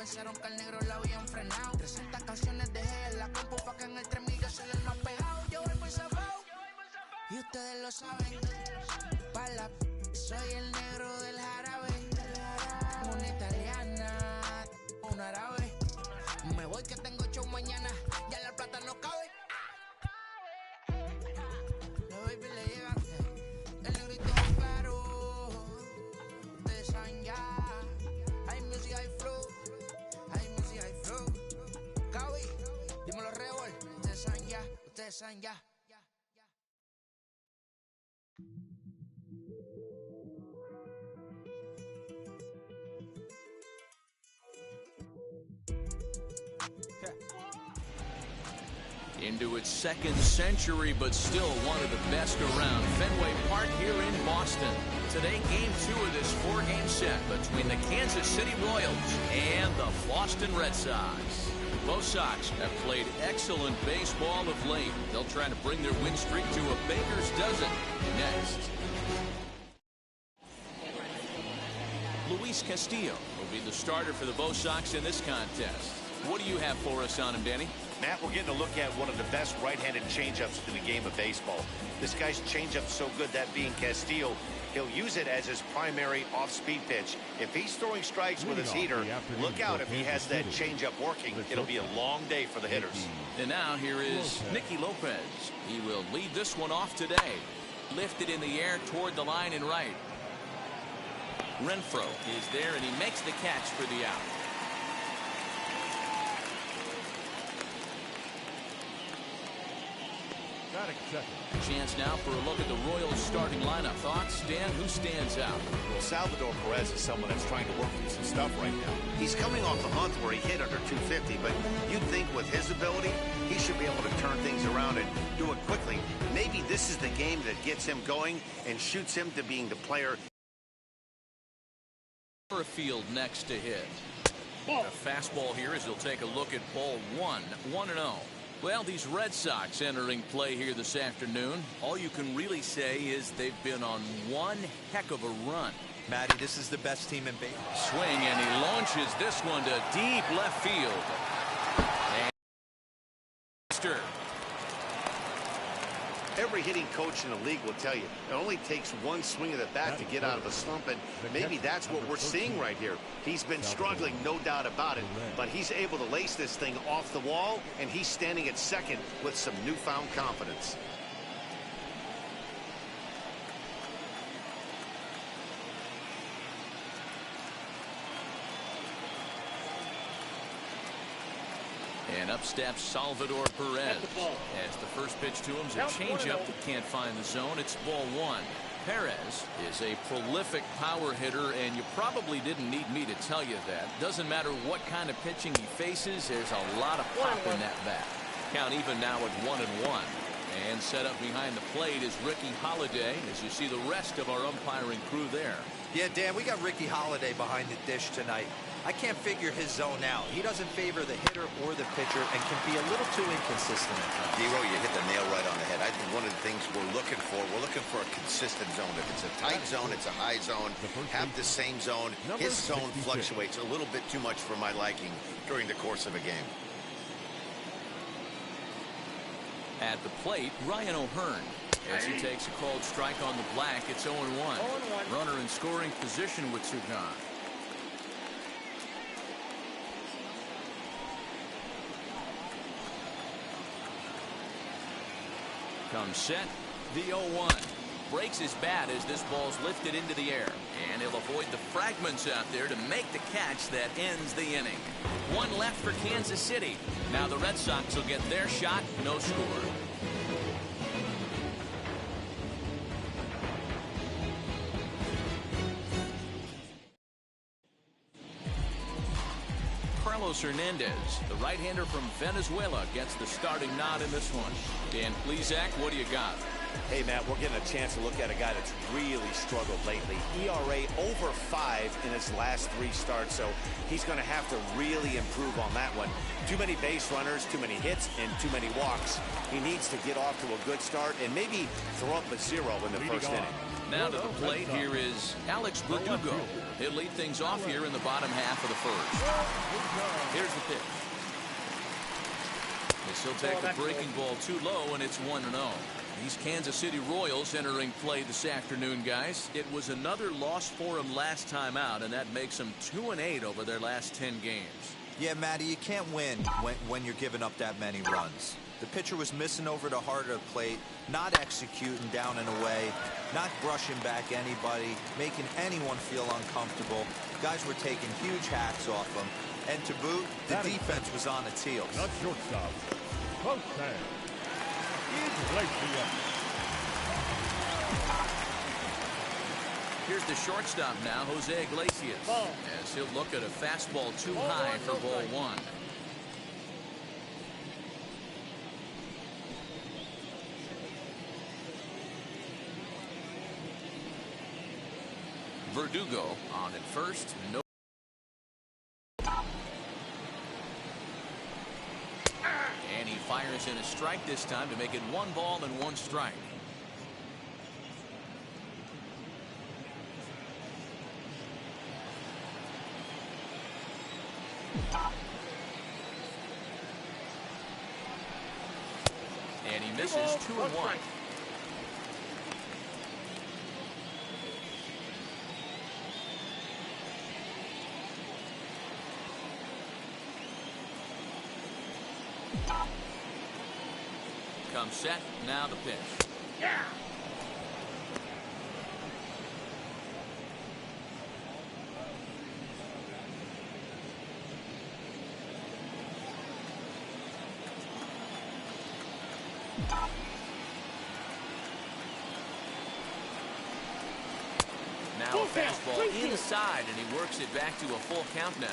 pensaron que al negro la habían frenado. 300 canciones dejé en la compu pa' que en el 3000 yo soy el más pegado. Yo voy por zafao y ustedes lo saben. Pala, soy el negro del jarabe. Una italiana, un árabe. Me voy que tengo show mañana, ya la plata no cabe. La baby le llega, el negrito claro. Ustedes saben ya, hay music, hay flow. Hay music, hay flow. Cabi, dímelo Rebol. Ustedes saben ya, ustedes saben ya. Into its second century, but still one of the best around. Fenway Park here in Boston. Today, Game 2 of this 4-game set between the Kansas City Royals and the Boston Red Sox. Both Sox have played excellent baseball of late. They'll try to bring their win streak to a baker's dozen next. Luis Castillo will be the starter for the Bo Sox in this contest. What do you have for us on him, Danny? Matt, we're getting a look at one of the best right-handed changeups in the game of baseball. This guy's changeup's so good, that being Castillo, he'll use it as his primary off-speed pitch. If he's throwing strikes with his heater, look out if he has that changeup working. It'll be a long day for the hitters. And now here is Nicky Lopez. He will lead this one off today. Lifted in the air toward the line and right. Renfroe is there, and he makes the catch for the out. Chance now for a look at the Royals starting lineup. Thoughts, Dan? Who stands out? Well, Salvador Perez is someone that's trying to work through some stuff right now. He's coming off the month where he hit under 250, but you'd think with his ability, he should be able to turn things around and do it quickly. Maybe this is the game that gets him going and shoots him to being the player. For a field next to hit. A fastball here as he'll take a look at ball 1, 1-0. Well, these Red Sox entering play here this afternoon. All you can really say is they've been on one heck of a run. Matty, this is the best team in baseball. Swing, and he launches this one to deep left field. And Every hitting coach in the league will tell you it only takes one swing of the bat to get out of a slump, and maybe that's what we're seeing right here. He's been struggling, no doubt about it, but he's able to lace this thing off the wall, and he's standing at second with some newfound confidence. And up steps Salvador Perez. As the first pitch to him is a changeup that can't find the zone. It's ball 1. Perez is a prolific power hitter, and you probably didn't need me to tell you that. Doesn't matter what kind of pitching he faces, there's a lot of pop in that bat. Count even now at 1-1. And set up behind the plate is Ricky Holiday, as you see the rest of our umpiring crew there. Yeah, Dan, we got Ricky Holiday behind the dish tonight. I can't figure his zone out. He doesn't favor the hitter or the pitcher and can be a little too inconsistent at times. Dero, you hit the nail right on the head. I think one of the things we're looking for a consistent zone. If it's a tight zone, it's a high zone. Have the same zone. His zone fluctuates a little bit too much for my liking during the course of a game. At the plate, Ryan O'Hearn. As he takes a called strike on the black, it's 0-1. Runner in scoring position with two gone. Comes set, the 0-1. Breaks his bat as this ball's lifted into the air. And he'll avoid the fragments out there to make the catch that ends the inning. One left for Kansas City. Now the Red Sox will get their shot, no score. Carlos Hernandez, the right-hander from Venezuela, gets the starting nod in this one. Dan Plesac, what do you got? Hey, Matt, we're getting a chance to look at a guy that's really struggled lately. ERA over 5 in his last 3 starts, so he's going to have to really improve on that one. Too many base runners, too many hits, and too many walks. He needs to get off to a good start and maybe throw up a 0 in the first inning. Now to the plate, here is Alex Verdugo. He'll lead things off here in the bottom half of the first. Here's the pitch. He'll take the breaking ball too low, and it's 1-0. These Kansas City Royals entering play this afternoon, guys. It was another loss for them last time out, and that makes them 2-8 over their last 10 games. Yeah, Matty, you can't win when you're giving up that many runs. The pitcher was missing over the heart of the plate, not executing down and away, not brushing back anybody, making anyone feel uncomfortable. Guys were taking huge hacks off him. And to boot, the defense was on its heels. Not shortstop. Close tag. Here's the shortstop now, Jose Iglesias, as he'll look at a fastball too high for ball one. Verdugo on at first. No. And he fires in a strike this time to make it 1 ball and 1 strike. And he misses 2-1. Come set, now the pitch. Yeah. Now a fastball inside, and he works it back to a full count now.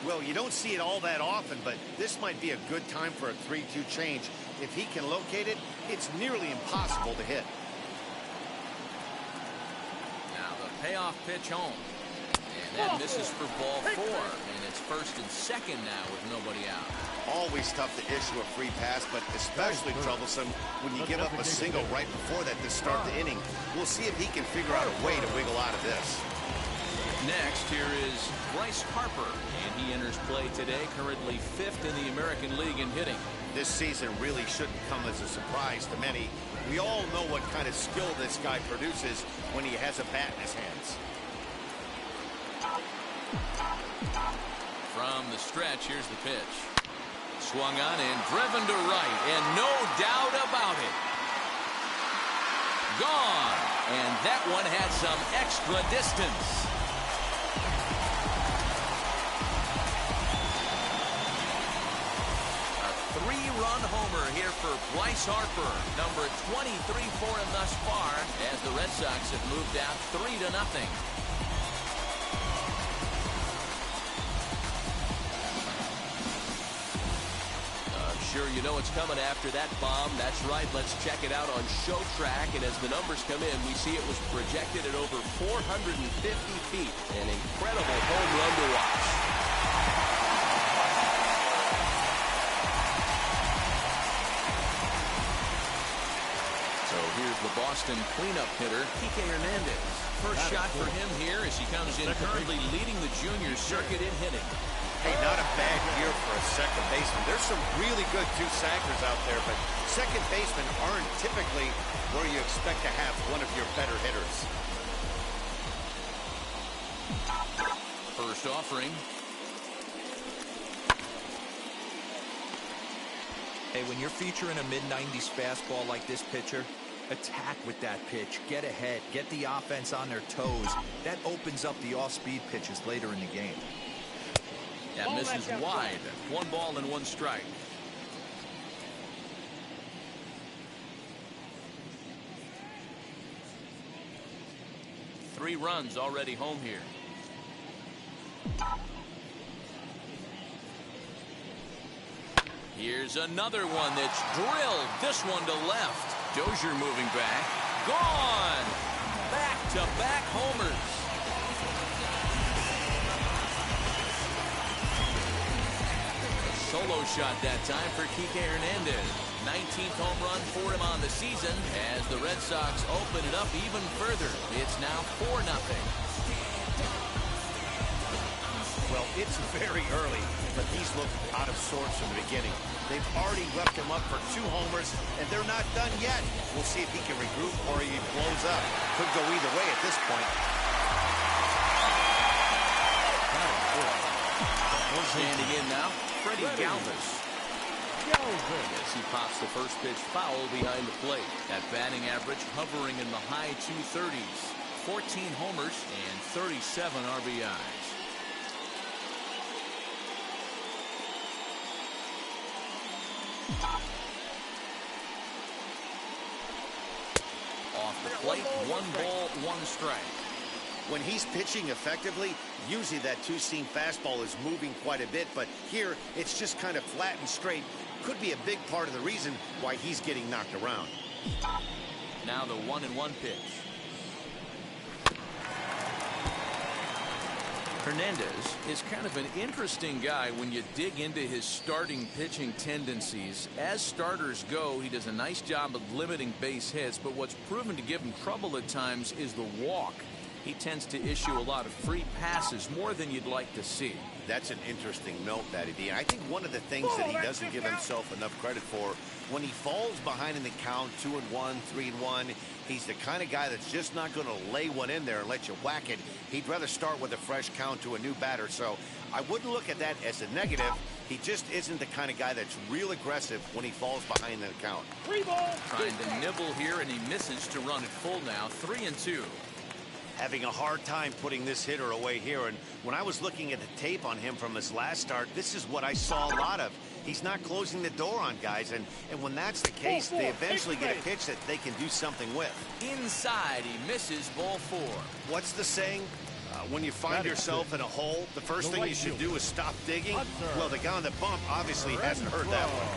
Well, you don't see it all that often, but this might be a good time for a 3-2 change. If he can locate it, it's nearly impossible to hit. Now the payoff pitch home. And that misses for ball 4. And it's first and second now with nobody out. Always tough to issue a free pass, but especially troublesome when you give up a single right before that to start the inning. We'll see if he can figure out a way to wiggle out of this. Next, here is Bryce Harper, and he enters play today, currently 5th in the American League in hitting. This season really shouldn't come as a surprise to many. We all know what kind of skill this guy produces when he has a bat in his hands. From the stretch, here's the pitch. Swung on and driven to right, and no doubt about it. Gone, and that one had some extra distance. Three-run homer here for Bryce Harper, number 23 for him thus far, as the Red Sox have moved out 3-0. Sure, you know it's coming after that bomb. That's right. Let's check it out on Show Track. And as the numbers come in, we see it was projected at over 450 feet. An incredible home run to watch. So here's the Boston cleanup hitter, Kike Hernandez. First shot for him here as he comes in currently leading the junior circuit in hitting. Hey, not a bad year for a second baseman. There's some really good two-sackers out there, but second basemen aren't typically where you expect to have one of your better hitters. First offering. Hey, when you're featuring a mid-90s fastball like this pitcher, attack with that pitch. Get ahead. Get the offense on their toes. That opens up the off-speed pitches later in the game. That misses wide. 1 ball and 1 strike. Three runs already home here. Here's another one that's drilled. This one to left. Dozier moving back. Gone. Back-to-back homers. Solo shot that time for Kike Hernandez. 19th home run for him on the season as the Red Sox open it up even further. It's now 4-0. Well, it's very early, but he's looked out of sorts from the beginning. They've already left him up for 2 homers, and they're not done yet. We'll see if he can regroup or he blows up. Could go either way at this point. Standing in now, Freddie Galvis. As he pops the first pitch foul behind the plate. That batting average hovering in the high 230s. 14 homers and 37 RBIs. Off the plate, 1 ball, 1 strike. When he's pitching effectively, usually that 2-seam fastball is moving quite a bit, but here it's just kind of flat and straight. Could be a big part of the reason why he's getting knocked around. Now the 1-1 pitch. Hernandez is kind of an interesting guy when you dig into his starting pitching tendencies. As starters go, he does a nice job of limiting base hits, but what's proven to give him trouble at times is the walk. He tends to issue a lot of free passes, more than you'd like to see. That's an interesting note, Matty B. I think one of the things that he doesn't give himself enough credit for, when he falls behind in the count, 2-1, 3-1, he's the kind of guy that's just not going to lay one in there and let you whack it. He'd rather start with a fresh count to a new batter. So I wouldn't look at that as a negative. He just isn't the kind of guy that's real aggressive when he falls behind in the count. 3 balls. Trying to nibble here, and he misses to run it full now. 3-2. Having a hard time putting this hitter away here, and when I was looking at the tape on him from his last start, this is what I saw a lot of. He's not closing the door on guys, and when that's the case, they eventually get a pitch that they can do something with. Inside, he misses, ball 4. What's the saying? When you find yourself in a hole, the first thing you should do is stop digging. Well, the guy on the bump obviously hasn't heard that one.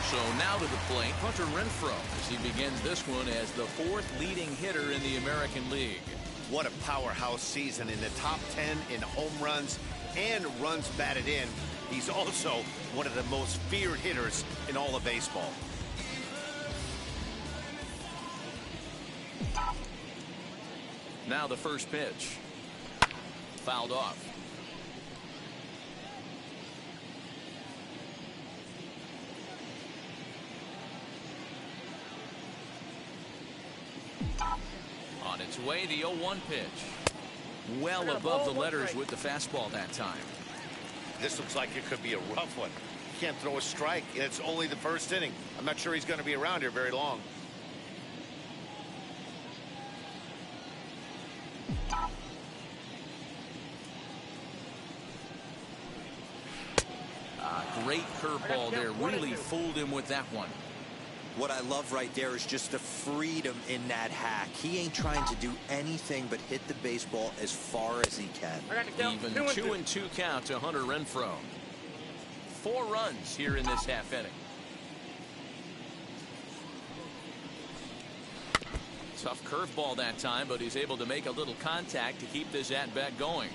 So now to the plate, Hunter Renfroe, as he begins this one as the 4th leading hitter in the American League. What a powerhouse season, in the top 10 in home runs and runs batted in. He's also one of the most feared hitters in all of baseball. Now the first pitch. Fouled off. On its way, the 0-1 pitch. Well above the letters with the fastball that time. This looks like it could be a rough one. He can't throw a strike, and it's only the first inning. I'm not sure he's going to be around here very long. Great curveball there. Really fooled him with that one. What I love right there is just the freedom in that hack. He ain't trying to do anything but hit the baseball as far as he can. Even 2-2 count to Hunter Renfroe. 4 runs here in this half inning. Tough curveball that time, but he's able to make a little contact to keep this at-bat going.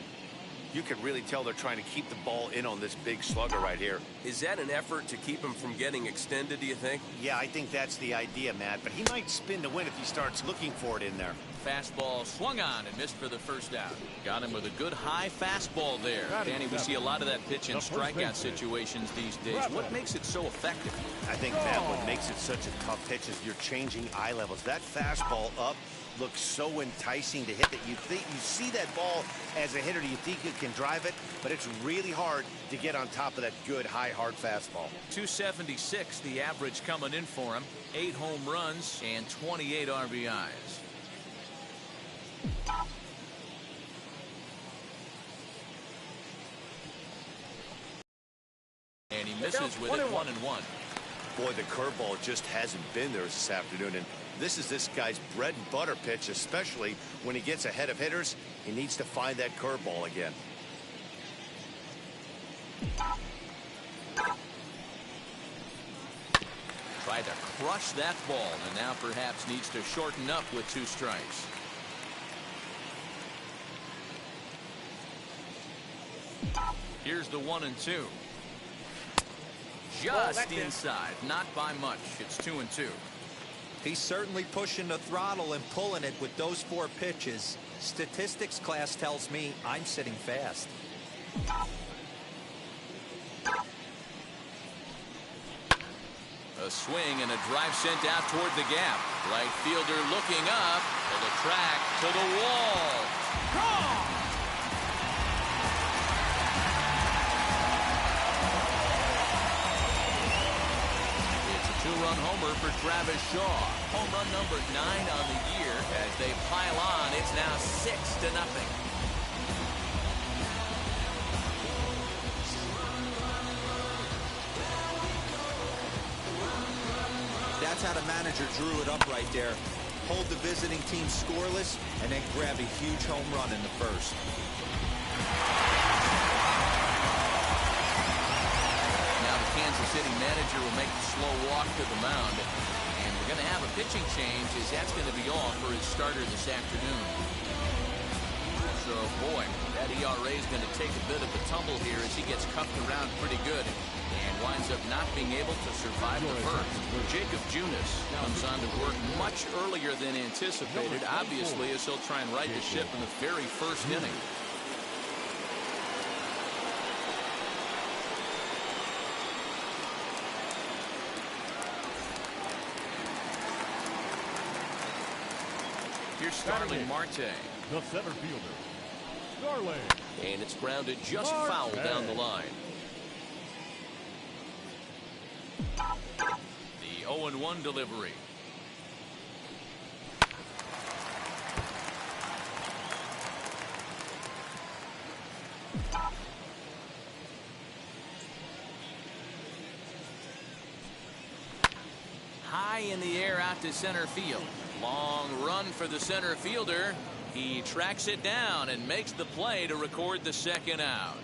You can really tell they're trying to keep the ball in on this big slugger right here. Is that an effort to keep him from getting extended, do you think? Yeah, I think that's the idea, Matt, but he might spin to win if he starts looking for it in there. Fastball swung on and missed for the first out. Got him with a good high fastball there. Danny, we see a lot of that pitch in strikeout situations these days. What makes it so effective? I think, Matt, what makes it such a tough pitch is you're changing eye levels. That fastball up looks so enticing to hit that you see that ball as a hitter, you think you can drive it, but it's really hard to get on top of that good high hard fastball. 276 the average coming in for him. 8 home runs and 28 RBIs. And he misses with it 1-1. Boy, the curveball just hasn't been there this afternoon, and this guy's bread and butter pitch, especially when he gets ahead of hitters. He needs to find that curveball again. Tried to crush that ball, and now perhaps needs to shorten up with 2 strikes. Here's the 1-2. just inside. Not by much. It's 2-2. He's certainly pushing the throttle and pulling it with those 4 pitches. Statistics class tells me I'm sitting fast. A swing and a drive sent out toward the gap. Right fielder looking up. To the track, to the wall. Gone! It's a 2-run homer for Travis Shaw. Home run number 9 on the year. As they pile on, it's now 6-0. That's how the manager drew it up right there. Hold the visiting team scoreless and then grab a huge home run in the first. Now the Kansas City manager will make the slow walk to the mound. And we're going to have a pitching change, as that's going to be all for his starter this afternoon. So, boy, that ERA is going to take a bit of a tumble here as he gets cuffed around pretty good and winds up not being able to survive the first. Jacob Junis comes on to work much earlier than anticipated, obviously, as he'll try and right the ship in the very first inning. Here's Starling Marte. The center fielder, Starling. And it's grounded just foul down the line. The 0-1 delivery. High in the air out to center field. Long run for the center fielder. He tracks it down and makes the play to record the second out.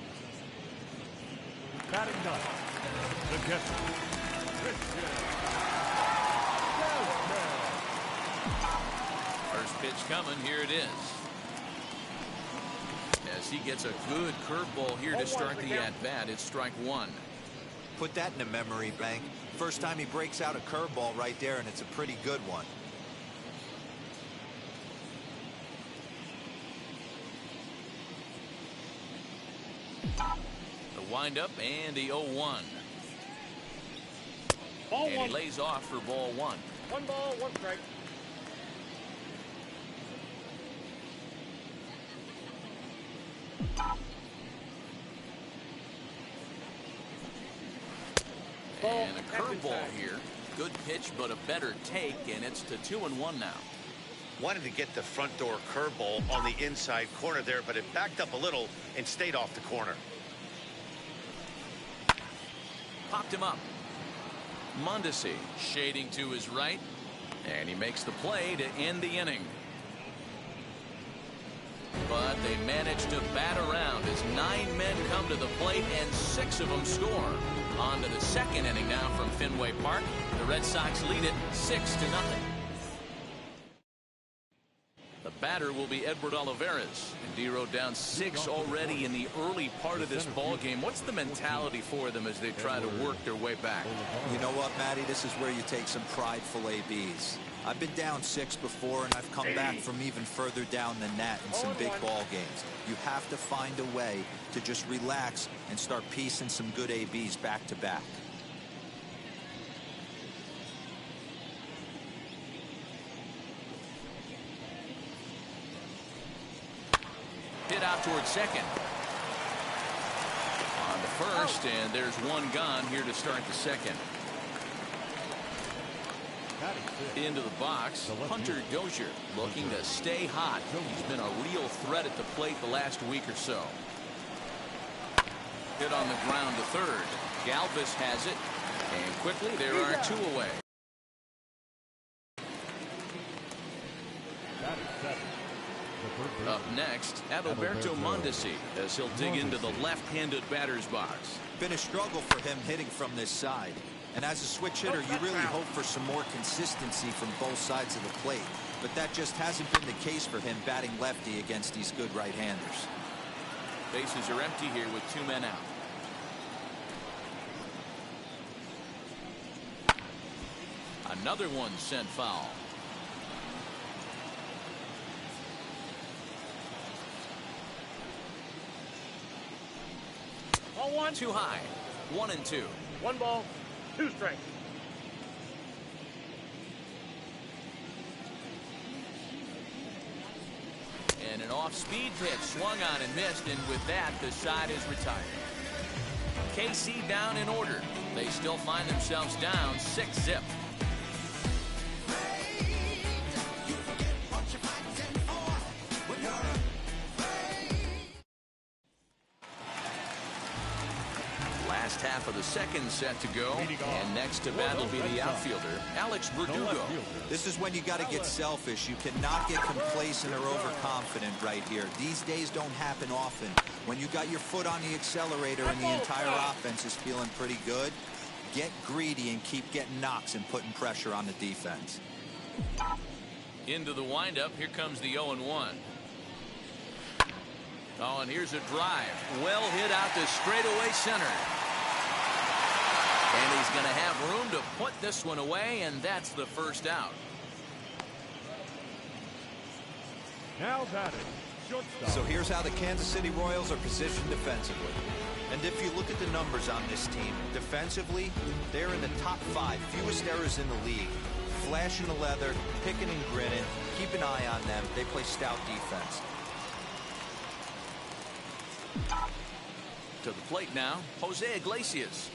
Batting ninth, the catcher, First pitch coming. Here it is. As he gets a good curveball here to start the at-bat. It's strike 1. Put that in the memory bank. First time he breaks out a curveball right there, and it's a pretty good one. The windup and the 0-1. And he lays off for ball 1. 1 ball, 1 strike. And a curveball here. Good pitch, but a better take, and it's to 2-1 now. Wanted to get the front door curveball on the inside corner there, but it backed up a little and stayed off the corner. Popped him up. Mondesi shading to his right, and he makes the play to end the inning. But they manage to bat around as 9 men come to the plate and 6 of them score. On to the second inning now from Fenway Park. The Red Sox lead it 6-0. The batter will be Edward Olivares. And D-Row down 6 already in the early part of this ball game. What's the mentality for them as they try to work their way back? You know what, Matty? This is where you take some prideful ABs. I've been down 6 before, and I've come back from even further down than that in some big ball games. You have to find a way to just relax and start piecing some good ABs back to back. Hit out towards second. On the first, and there's 1 gone here to start the second. Into the box, Hunter Dozier looking to stay hot. He's been a real threat at the plate the last week or so. Hit on the ground to third. Galvis has it, and quickly there are 2 away. Up next, Adalberto Mondesi as he'll dig into the left-handed batter's box. Been a struggle for him hitting from this side. And as a switch hitter, you really hope for some more consistency from both sides of the plate. But that just hasn't been the case for him batting lefty against these good right-handers. Bases are empty here with 2 men out. Another one sent foul. Ball one. Too high. 1-2. 1 ball, 2 strikes. And an off-speed pitch swung on and missed, and with that, the side is retired. KC down in order. They still find themselves down 6-0. Last half of the second set to go, and next to bat will be the outfielder, Alex Verdugo. This is when you got to get selfish. You cannot get complacent or overconfident right here. These days don't happen often. When you got your foot on the accelerator and the entire offense is feeling pretty good, get greedy and keep getting knocks and putting pressure on the defense. Into the windup, here comes the 0-1. Oh, and here's a drive. Well hit out to straightaway center. And he's going to have room to put this one away, and that's the first out. Now batting, shortstop. So here's how the Kansas City Royals are positioned defensively. And if you look at the numbers on this team, defensively, they're in the top 5, fewest errors in the league. Flashing the leather, picking and grinning, keep an eye on them. They play stout defense. To the plate now, Jose Iglesias.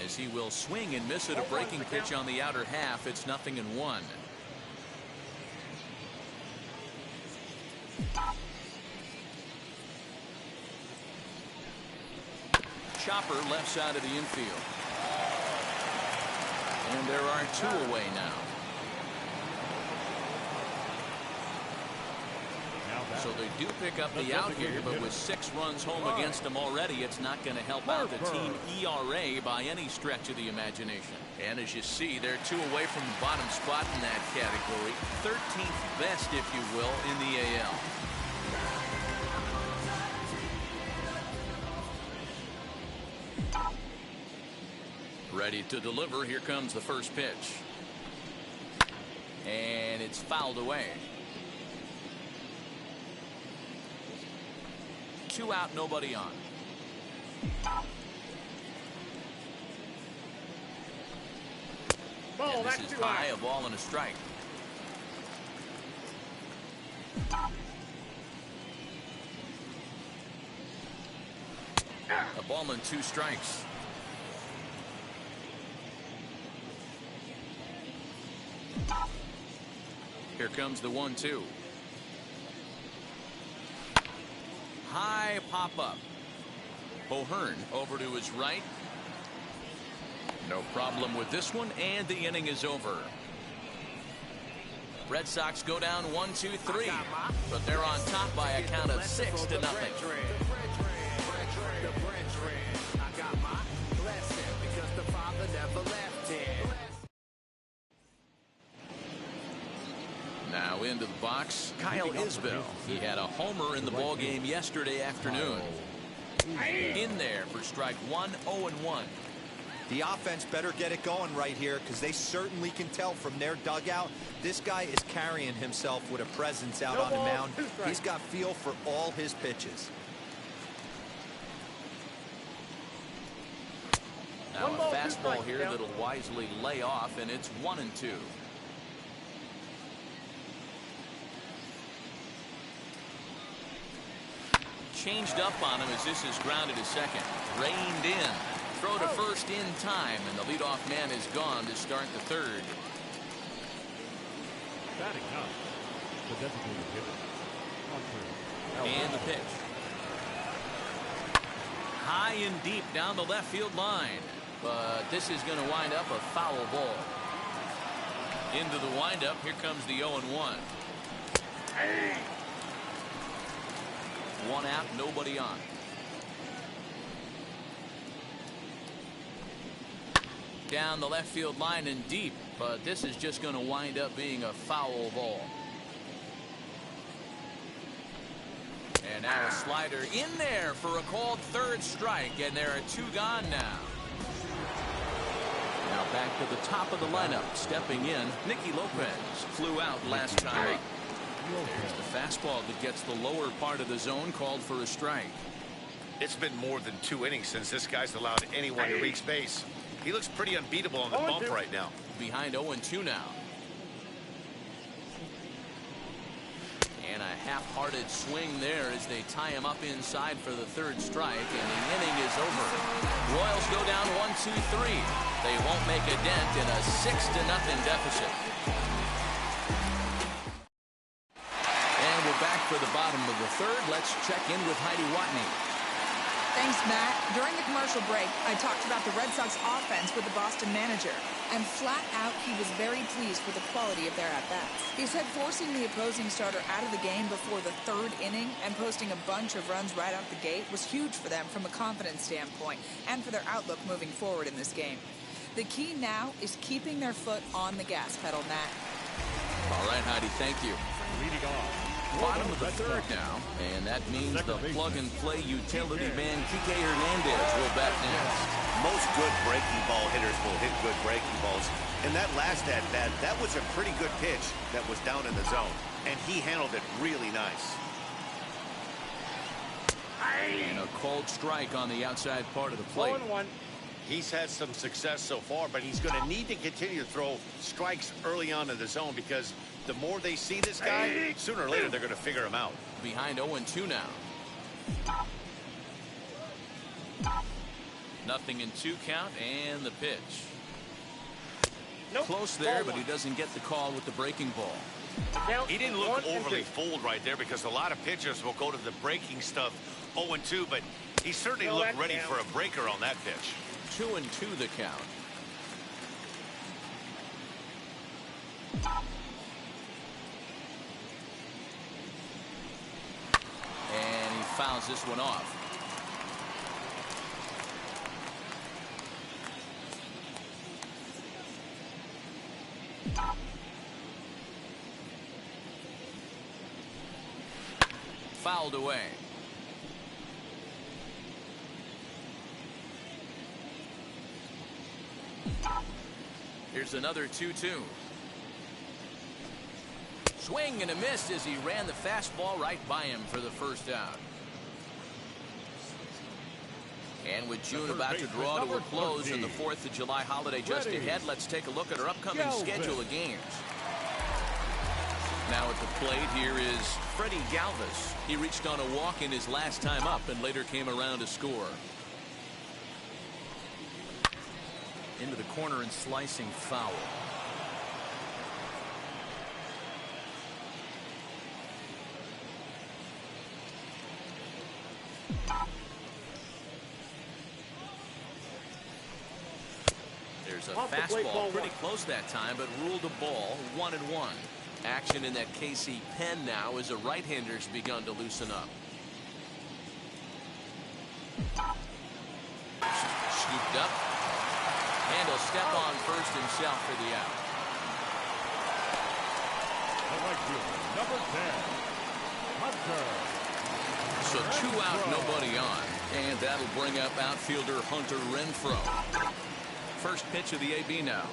As he will swing and miss at a breaking pitch on the outer half, it's 0-1. Chopper left side of the infield. And there are 2 away now. So they do pick up the out here, but with 6 runs home against them already, it's not going to help out the team ERA by any stretch of the imagination. And as you see, they're 2 away from the bottom spot in that category. 13th best, if you will, in the AL. Ready to deliver. Here comes the first pitch. And it's fouled away. 2 out, nobody on. Ball, And this that's is too high, high. a ball and a strike. A ball and 2 strikes. Here comes the 1-2. High pop up. O'Hearn over to his right. No problem with this one, and the inning is over. Red Sox go down 1-2-3, but they're on top by a count of 6-0. Now into the box, Kyle Isbell. He had a homer in the ballgame yesterday afternoon. In there for strike 1, 0-1. The offense better get it going right here, because they certainly can tell from their dugout this guy is carrying himself with a presence out on the mound. He's got feel for all his pitches. Now a fastball here that'll wisely lay off, and it's 1-2. Changed up on him as this is grounded to second. Reined in. Throw to first in time, and the leadoff man is gone to start the third. Batting up, the designated hitter. And the pitch. High and deep down the left field line. But this is going to wind up a foul ball. Into the windup, here comes the 0-1. 1 out, nobody on. Down the left field line and deep, but this is just going to wind up being a foul ball. And now a slider in there for a called third strike, and there are 2 gone now. Now back to the top of the lineup. Stepping in, Nicky Lopez flew out last time up. There's the fastball that gets the lower part of the zone, called for a strike. It's been more than 2 innings since this guy's allowed anyone to reach base. He looks pretty unbeatable on the bump right now. Behind 0-2 now. And a half-hearted swing there as they tie him up inside for the 3rd strike, and the inning is over. Royals go down 1-2-3. They won't make a dent in a 6-0 deficit. And we're back for the bottom of the 3rd. Let's check in with Heidi Watney. Thanks, Matt. During the commercial break, I talked about the Red Sox offense with the Boston manager. And flat out, he was very pleased with the quality of their at-bats. He said forcing the opposing starter out of the game before the 3rd inning and posting a bunch of runs right out the gate was huge for them from a confidence standpoint and for their outlook moving forward in this game. The key now is keeping their foot on the gas pedal, Matt. All right, Heidi, thank you. Leading off. Bottom of the 3rd now, and that means the plug-and-play utility man Kike Hernandez will bat next. Most good breaking ball hitters will hit good breaking balls. In that last at-bat, that was a pretty good pitch that was down in the zone, and he handled it really nice. And a cold strike on the outside part of the plate. 0-1. He's had some success so far, but he's going to need to continue to throw strikes early on in the zone because the more they see this guy, sooner or later they're going to figure him out. Behind 0-2 now. 0-2 count, and the pitch. Close there, but he doesn't get the call with the breaking ball. He didn't look overly fooled right there because a lot of pitchers will go to the breaking stuff 0-2, but he certainly looked ready for a breaker on that pitch. 2-2 the count. And he fouls this one off. Fouled away. Here's another 2-2. Swing and a miss as he ran the fastball right by him for the 1st out. And with June about to draw to a close and the 4th of July holiday just ahead, let's take a look at our upcoming schedule of games. Now at the plate, here is Freddie Galvis. He reached on a walk in his last time up and later came around to score. Into the corner and slicing foul. There's a fastball pretty close that time, but ruled a ball. 1-1. Action in that KC pen now as a right-hander's begun to loosen up. Scooped up. And he'll step on first himself for the out. Number 10, Hunter. So 2 out, nobody on. And that'll bring up outfielder Hunter Renfroe. First pitch of the AB now.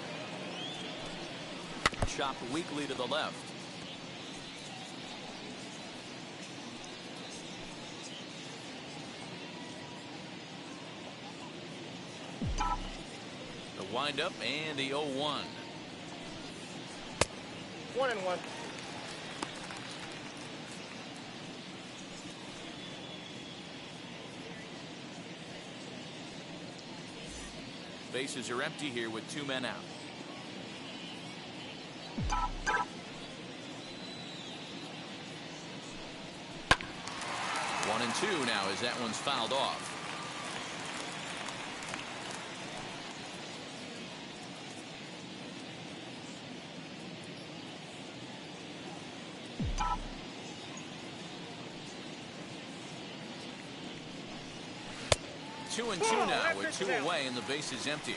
Chopped weakly to the left. The windup and the 0-1. 1-1. Bases are empty here with 2 men out. 1-2 now as that one's fouled off. Two and two now with 2 away and the base is empty.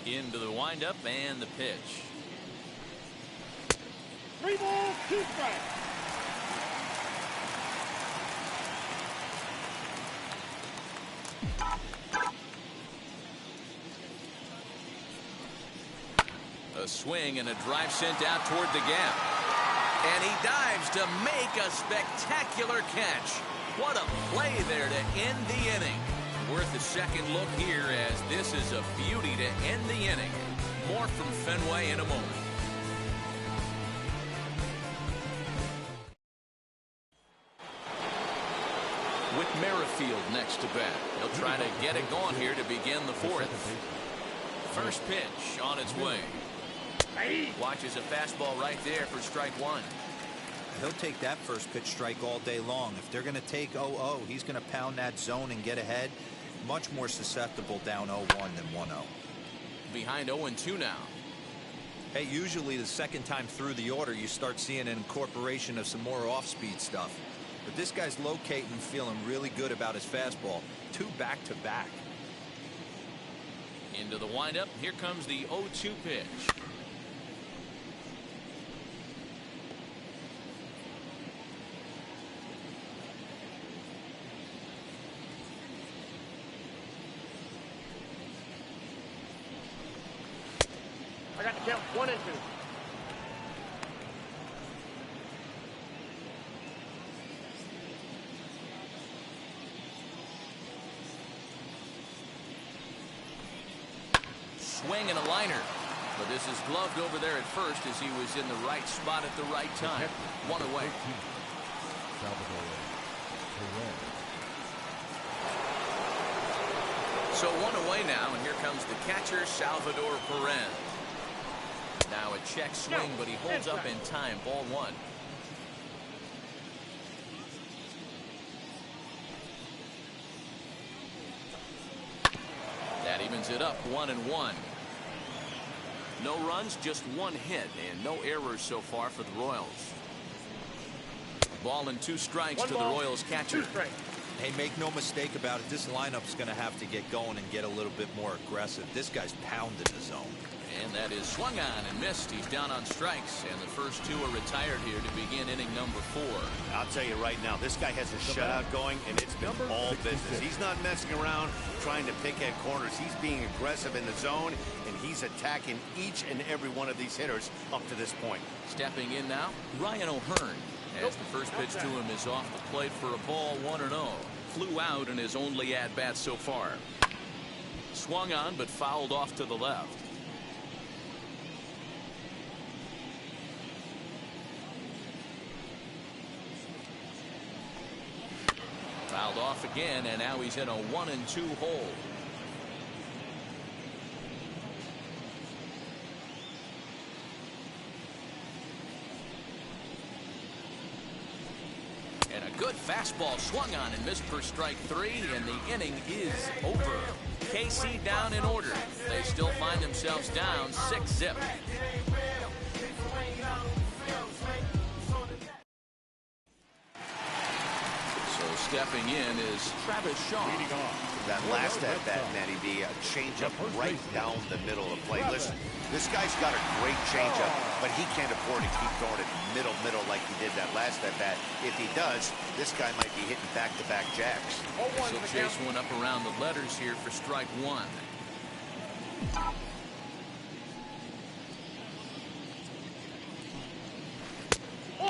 Into the windup and the pitch. 3 balls, 2 strikes. A swing and a drive sent out toward the gap. And he dives to make a spectacular catch. What a play there to end the inning. Worth a second look here, as this is a beauty to end the inning. More from Fenway in a moment. With Merrifield next to bat, he'll try to get it going here to begin the fourth. First pitch on its way. Watches a fastball right there for strike one. He'll take that first pitch strike all day long. If they're going to take 0-0, he's going to pound that zone and get ahead. Much more susceptible down 0-1 than 1-0. Behind 0-2 now. Hey, usually the second time through the order, you start seeing an incorporation of some more off-speed stuff. But this guy's locating, feeling really good about his fastball. 2 back-to-back. Into the windup. Here comes the 0-2 pitch. I got to count 1 and 2. Swing and a liner. But this is gloved over there at first, as he was in the right spot at the right time. 1 away. So 1 away now, and here comes the catcher, Salvador Perez. Now a check swing, but he holds up in time. Ball 1. That evens it up 1-1. No runs, just 1 hit, and no errors so far for the Royals. Ball and 2 strikes to the Royals catcher. Hey, make no mistake about it. This lineup's going to have to get going and get a little bit more aggressive. This guy's pounding the zone. And that is swung on and missed. He's down on strikes, and the first 2 are retired here to begin inning number 4. I'll tell you right now, this guy has a shutout going, and it's been all business. He's not messing around trying to pick at corners. He's being aggressive in the zone, and he's attacking each and every one of these hitters up to this point. Stepping in now, Ryan O'Hearn, as the first pitch to him is off the plate for a ball 1-0. Flew out in his only at-bat so far. Swung on, but fouled off to the left. Fouled off again, and now he's in a 1-2 hole. And a good fastball swung on and missed for strike 3, and the inning is over. KC down in order. They still find themselves down 6-0. Stepping in is Travis Shaw. That last at-bat, Matty B, a changeup right down the middle of play. Listen, this guy's got a great changeup, but he can't afford to keep throwing it middle like he did that last at-bat. If he does, this guy might be hitting back-to-back jacks. He'll chase one up around the letters here for strike 1.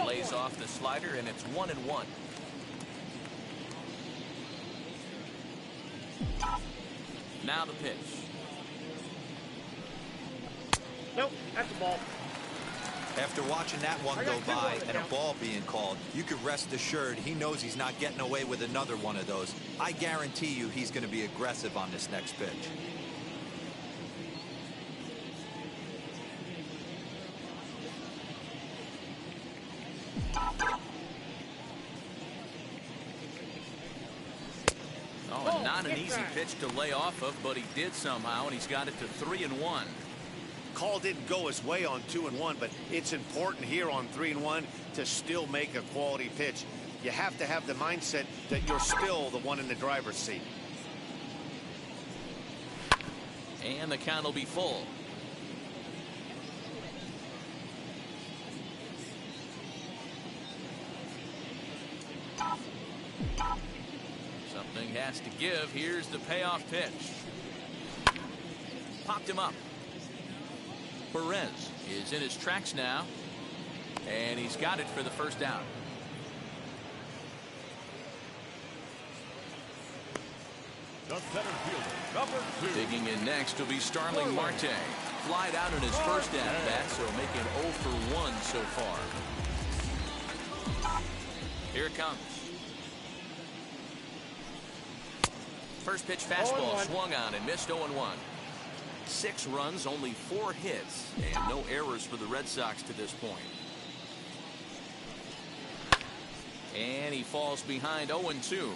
Lays off the slider, and it's 1-1. Now the pitch. Nope, that's a ball. After watching that one go by and a ball being called, you can rest assured he knows he's not getting away with another one of those. I guarantee you he's going to be aggressive on this next pitch. Oh, not an easy pitch to lay off of, but he did somehow, and he's got it to 3-1. Call didn't go his way on 2-1, but it's important here on 3-1 to still make a quality pitch. You have to have the mindset that you're still the one in the driver's seat. And the count will be full. has to give. Here's the payoff pitch. Popped him up. Perez is in his tracks now, and he's got it for the first down. The center fielder, number 2. Digging in next will be Starling Marte. Flied out in his first at-bat, so making 0 for 1 so far. Here it comes. First pitch fastball swung on and missed. 0-1. 6 runs, only 4 hits, and no errors for the Red Sox to this point. And he falls behind. 0-2.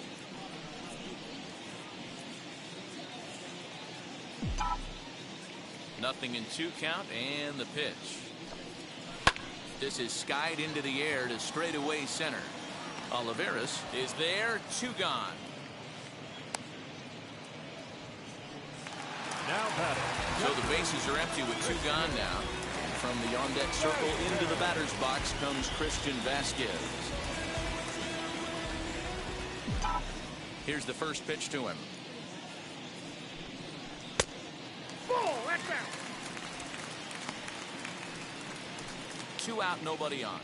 Nothing in 2 count, and the pitch. This is skied into the air to straightaway center. Olivares is there. 2 gone. Now batting. So the bases are empty with 2 gone now. From the on-deck circle into the batter's box comes Christian Vasquez. Here's the first pitch to him. Ball, that's out. 2 out, nobody on.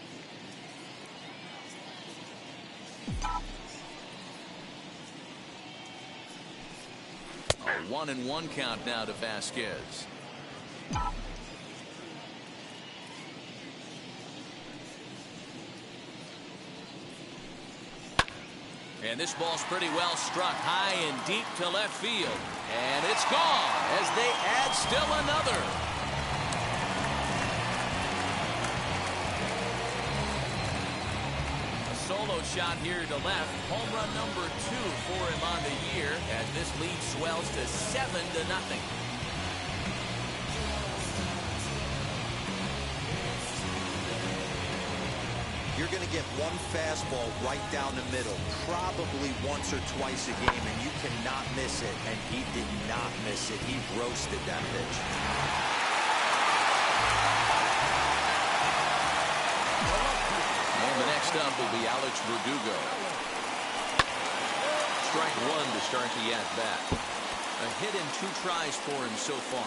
A 1-1 count now to Vasquez. And this ball's pretty well struck high and deep to left field. And it's gone as they add still another. A solo shot here to left. Home run number 2 for him on the year as this lead swells to 7-0. You're going to get one fastball right down the middle, probably once or twice a game, and you cannot miss it. And he did not miss it. He roasted that pitch. And the next up will be Alex Verdugo. Strike 1 to start the at-bat. A hit in 2 tries for him so far.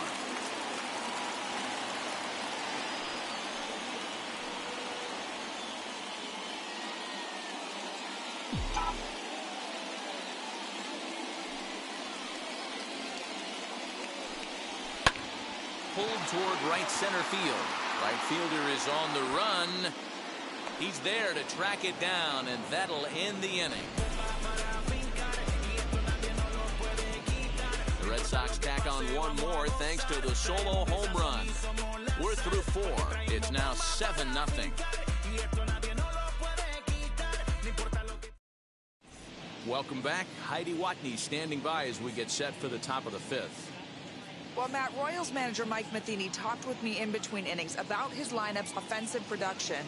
Pulled toward right center field. Right fielder is on the run. He's there to track it down, and that'll end the inning. The Red Sox tack on 1 more thanks to the solo home run. We're through 4. It's now 7-0. Welcome back. Heidi Watney standing by as we get set for the top of the 5th. Well, Matt, Royals manager Mike Matheny talked with me in between innings about his lineup's offensive production,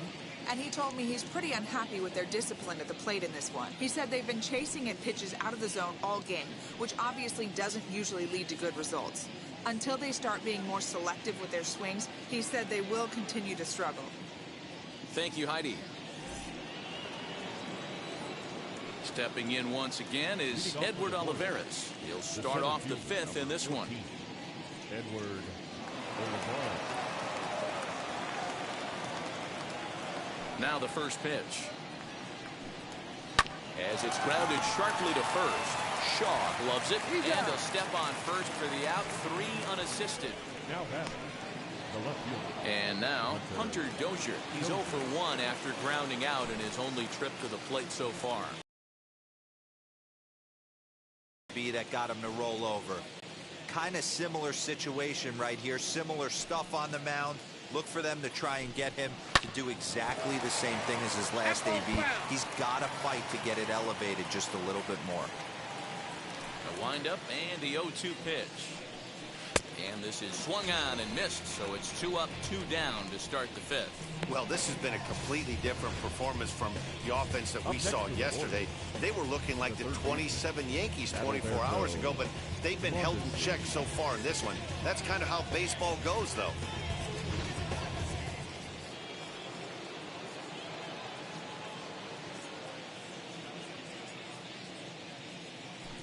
and he told me he's pretty unhappy with their discipline at the plate in this one. He said they've been chasing at pitches out of the zone all game, which obviously doesn't usually lead to good results. Until they start being more selective with their swings, he said they will continue to struggle. Thank you, Heidi. Stepping in once again is Edward Olivares. He'll start off the 5th in this one. Edward Olivares. Now the first pitch. As it's grounded sharply to first. Shaw gloves it, and he'll step on first for the out. 3 unassisted. Now batting. The left fielder. And now Hunter Dozier. He's 0 for 1 after grounding out in his only trip to the plate so far. That got him to roll over. Kind of similar situation right here. Similar stuff on the mound. Look for them to try and get him to do exactly the same thing as his last AB. He's got to fight to get it elevated just a little bit more. A windup and the 0-2 pitch. And this is swung on and missed, so it's 2 up, 2 down to start the 5th. Well, this has been a completely different performance from the offense that we saw yesterday. They were looking like the 27 Yankees 24 hours ago, but they've been held in check so far in this one. That's kind of how baseball goes, though.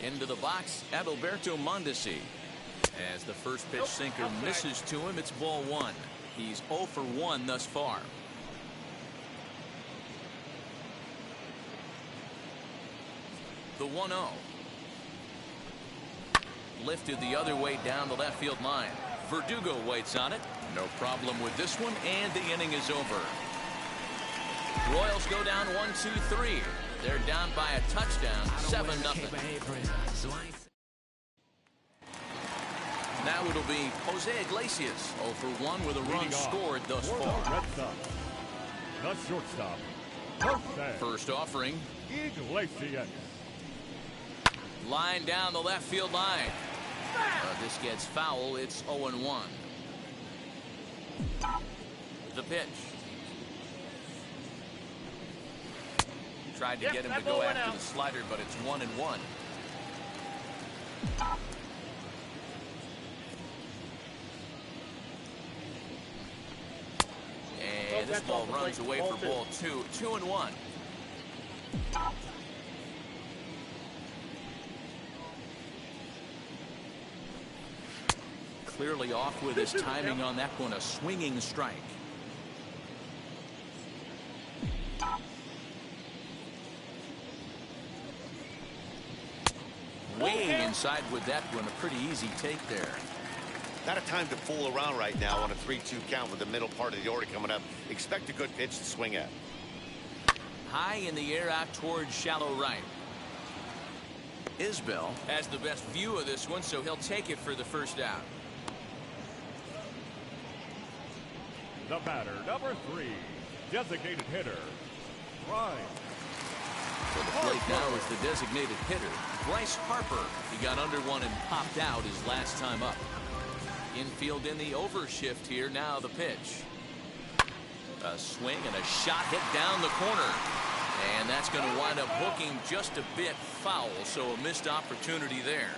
Into the box, Adalberto Mondesi. As the first pitch sinker misses to him, it's ball one. He's 0 for 1 thus far. The 1-0. Lifted the other way down the left field line. Verdugo waits on it. No problem with this one, and the inning is over. Royals go down 1-2-3. They're down by a touchdown, 7-0. Now it'll be Jose Iglesias, 0 for 1 with a run scored thus far. The shortstop, Jose First offering. Iglesias. Line down the left field line. This gets foul. It's 0-1. The pitch. Tried to get him to go after the slider, but it's 1-1. And this ball runs away for ball 2. 2-1. Clearly off with his timing on that one. A swinging strike. Way inside with that one. A pretty easy take there. Not a time to fool around right now on a 3-2 count with the middle part of the order coming up. Expect a good pitch to swing at. High in the air out towards shallow right. Isbell has the best view of this one, so he'll take it for the first out. The batter, number 3, designated hitter, Bryce. For the plate now is the designated hitter, Bryce Harper. He got under one and popped out his last time up. Infield in the overshift here. Now the pitch. A swing and a shot hit down the corner. And that's going to wind up hooking just a bit foul, so a missed opportunity there.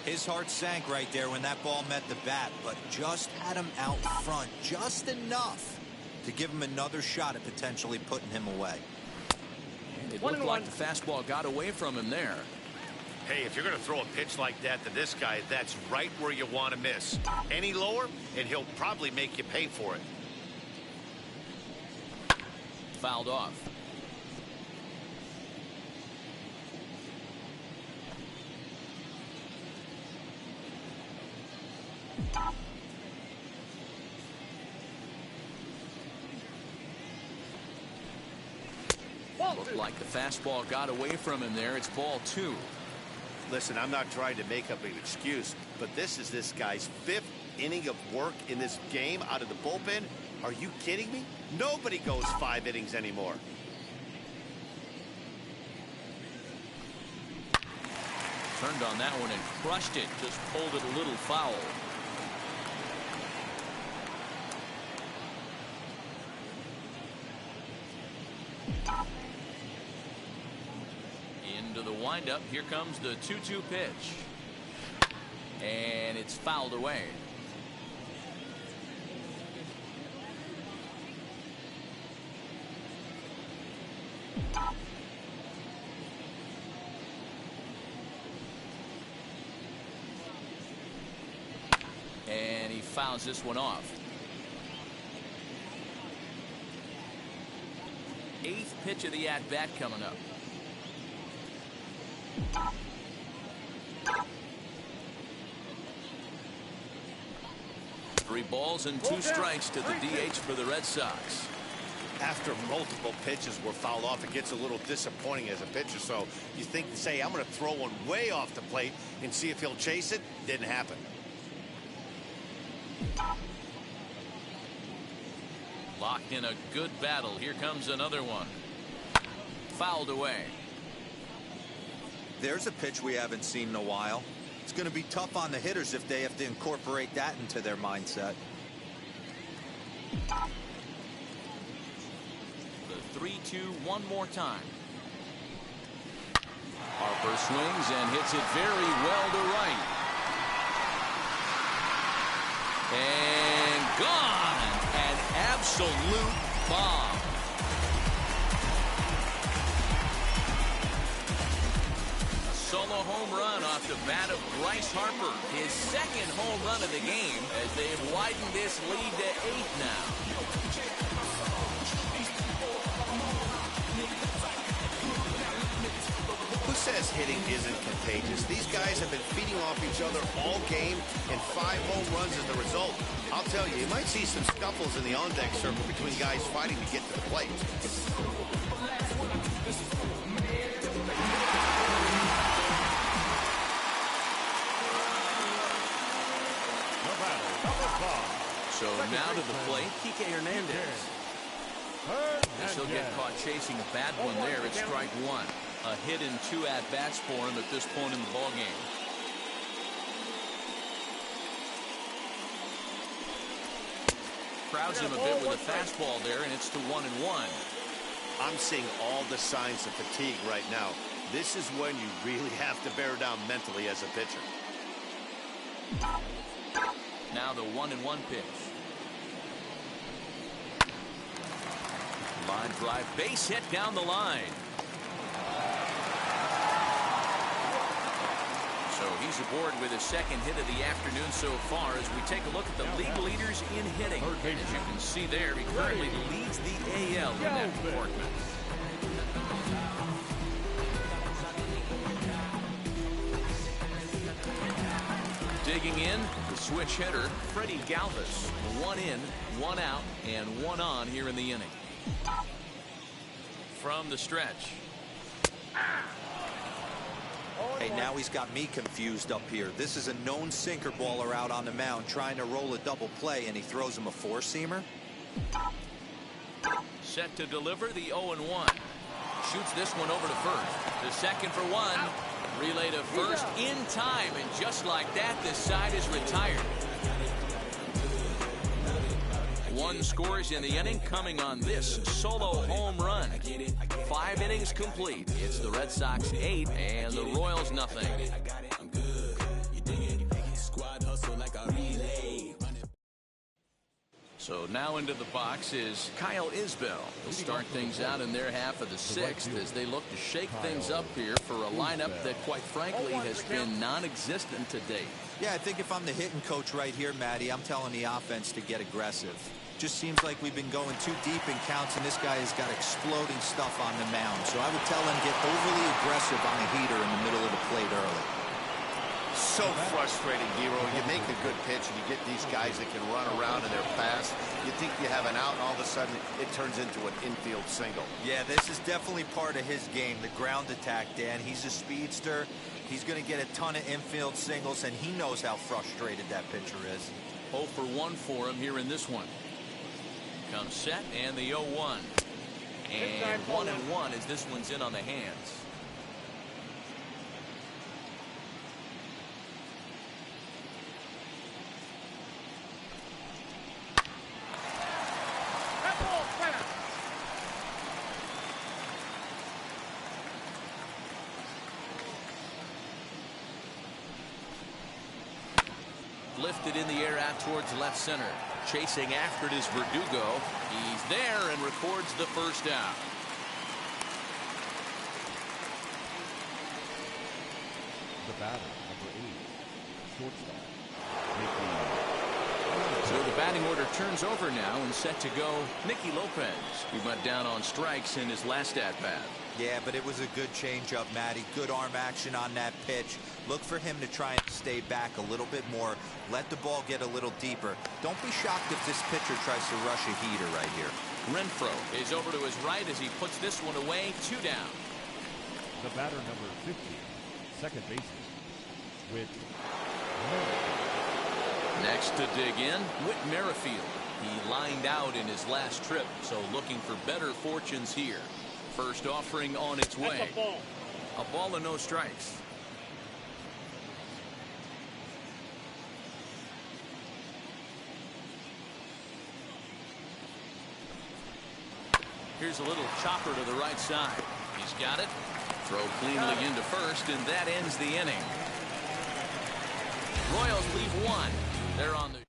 His heart sank right there when that ball met the bat, but just had him out front just enough to give him another shot at potentially putting him away. And it looked like the fastball got away from him there. Hey, if you're going to throw a pitch like that to this guy, that's right where you want to miss. Any lower, and he'll probably make you pay for it. Fouled off. Looked like the fastball got away from him there. It's ball 2. Listen, I'm not trying to make up an excuse, but this is this guy's 5th inning of work in this game out of the bullpen. Are you kidding me? Nobody goes 5 innings anymore. Turned on that one and crushed it. Just pulled it a little foul. Into the windup. Here comes the 2-2 pitch. And it's fouled away. And he fouls this one off. 8th pitch of the at-bat coming up. Three balls and 2 strikes to the DH for the Red Sox. After multiple pitches were fouled off, it gets a little disappointing as a pitcher. So you think to say, I'm going to throw one way off the plate and see if he'll chase it. Didn't happen. Locked in a good battle. Here comes another one. Fouled away. There's a pitch we haven't seen in a while. It's going to be tough on the hitters if they have to incorporate that into their mindset. The 3-2 one more time. Harper swings and hits it very well to right. And gone. An absolute bomb. A solo a home run off the bat of Bryce Harper. His second home run of the game as they've widened this lead to 8 now. Who says hitting isn't contagious? These guys have been feeding off each other all game, and 5 home runs is the result. I'll tell you, you might see some scuffles in the on-deck circle between guys fighting to get to the plate. So now to the plate, Kike Hernandez. As he'll get caught chasing a bad one there at strike 1. A hit in 2 at-bats for him at this point in the ballgame. Crowds him a bit with a fastball there, and it's to 1-1. I'm seeing all the signs of fatigue right now. This is when you really have to bear down mentally as a pitcher. Now the 1-1 pitch. Line drive, base hit down the line. So he's aboard with his second hit of the afternoon so far as we take a look at the league leaders in hitting. As you can see there, he currently leads the AL in that department. Digging in, the switch hitter, Freddie Galvis. 1 in, 1 out, and 1 on here in the inning. From the stretch. Hey, now he's got me confused up here. This is a known sinker baller out on the mound trying to roll a double play, and he throws him a 4-seamer. Set to deliver the 0-1. Shoots this one over to first. The second for 1. Relay to first in time, and just like that, this side is retired. 1 scores in the inning, coming on this solo home run. 5 innings complete. It's the Red Sox 8 and the Royals nothing. So now into the box is Kyle Isbell. They'll start things out in their half of the 6th as they look to shake things up here for a lineup that, quite frankly, has been non-existent to date. Yeah, I think if I'm the hitting coach right here, Matty, I'm telling the offense to get aggressive. Just seems like we've been going too deep in counts, and this guy has got exploding stuff on the mound. So I would tell him get overly aggressive on the heater in the middle of the plate early. So frustrating, Dero. You make a good pitch and you get these guys that can run around and they're fast. You think you have an out, and all of a sudden it turns into an infield single. Yeah, this is definitely part of his game, the ground attack, Dan. He's a speedster. He's going to get a ton of infield singles, and he knows how frustrated that pitcher is. 0 for 1 for him here in this one. Comes set and the 0-1. And 1-1 as this one's in on the hands. Lifted in the air out towards left center. Chasing after it is Verdugo. He's there and records the first out. The batter, number 8, shortstop. So the batting order turns over now and set to go Nicky Lopez, who went down on strikes in his last at-bat. Yeah, but it was a good changeup, Matty. Good arm action on that pitch. Look for him to try and stay back a little bit more. Let the ball get a little deeper. Don't be shocked if this pitcher tries to rush a heater right here. Renfroe is over to his right as he puts this one away. 2 down. The batter, number 50, second baseman, Whit. Next to dig in, Whit Merrifield. He lined out in his last trip, so looking for better fortunes here. First offering on its way. A ball and no strikes. Here's a little chopper to the right side. He's got it. Throw cleanly into first, and that ends the inning. Royals leave 1. They're on the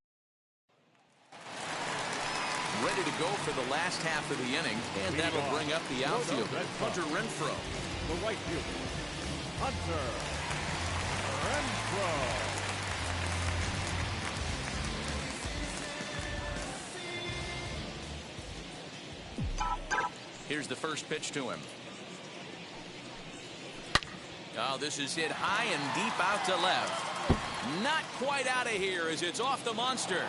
ready to go for the last half of the inning, and that'll bring up the outfielder, Hunter Renfroe. The right fielder, Hunter Renfroe. Here's the first pitch to him. Oh, this is hit high and deep out to left. Not quite out of here as it's off the monster.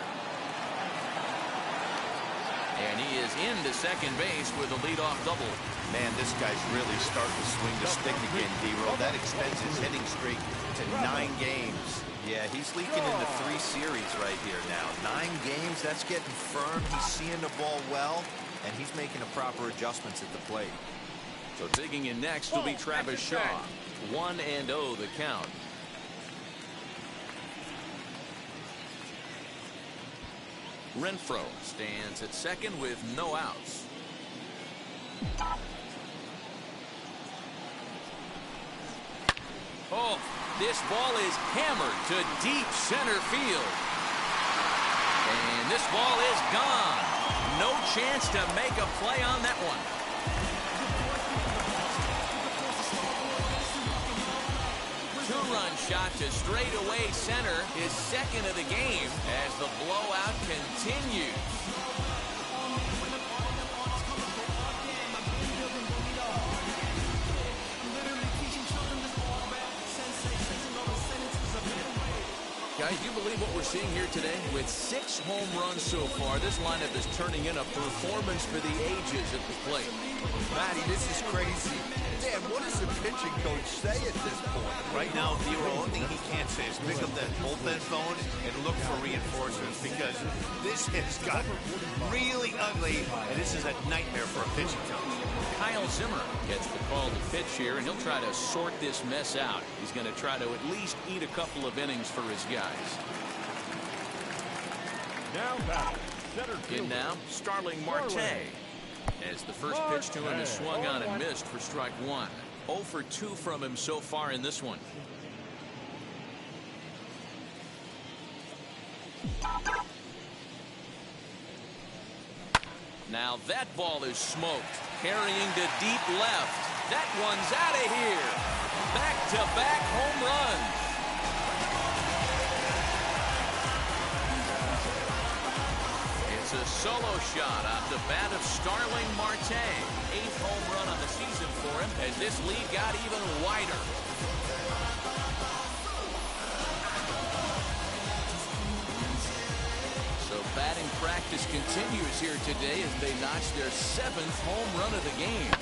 And he is into second base with a leadoff double. Man, this guy's really starting to swing the stick again, D-Roll. That extends his hitting streak to 9 games. Yeah, he's leaking into 3 series right here now. 9 games, that's getting firm. He's seeing the ball well, and he's making the proper adjustments at the plate. So digging in next will be Travis Shaw. 1-0 the count. Renfroe stands at second with no outs. Oh, this ball is hammered to deep center field. And this ball is gone. No chance to make a play on that one. Two-run shot to straightaway center, his second of the game as the blowout continues. Guys, do you believe what we're seeing here today? With 6 home runs so far, this lineup is turning in a performance for the ages at the plate. Matty, this is crazy. Man, what does the pitching coach say at this point? Right now, the only thing he can't say is pick up that bullpen phone and look for reinforcements, because this has gotten really ugly, and this is a nightmare for a pitching coach. Kyle Zimmer gets the call to pitch here, and he'll try to sort this mess out. He's going to try to at least eat a couple of innings for his guys. Now batting, center fielder. In now, Starling Marte. As the first pitch to him is swung on and missed for strike 1. 0 for 2 from him so far in this one. Now that ball is smoked. Carrying to deep left. That one's out of here. Back-to-back home runs. It's a solo shot off the bat of Starling Marte. 8th home run on the season for him as this lead got even wider. So batting practice continues here today as they notch their 7th home run of the game.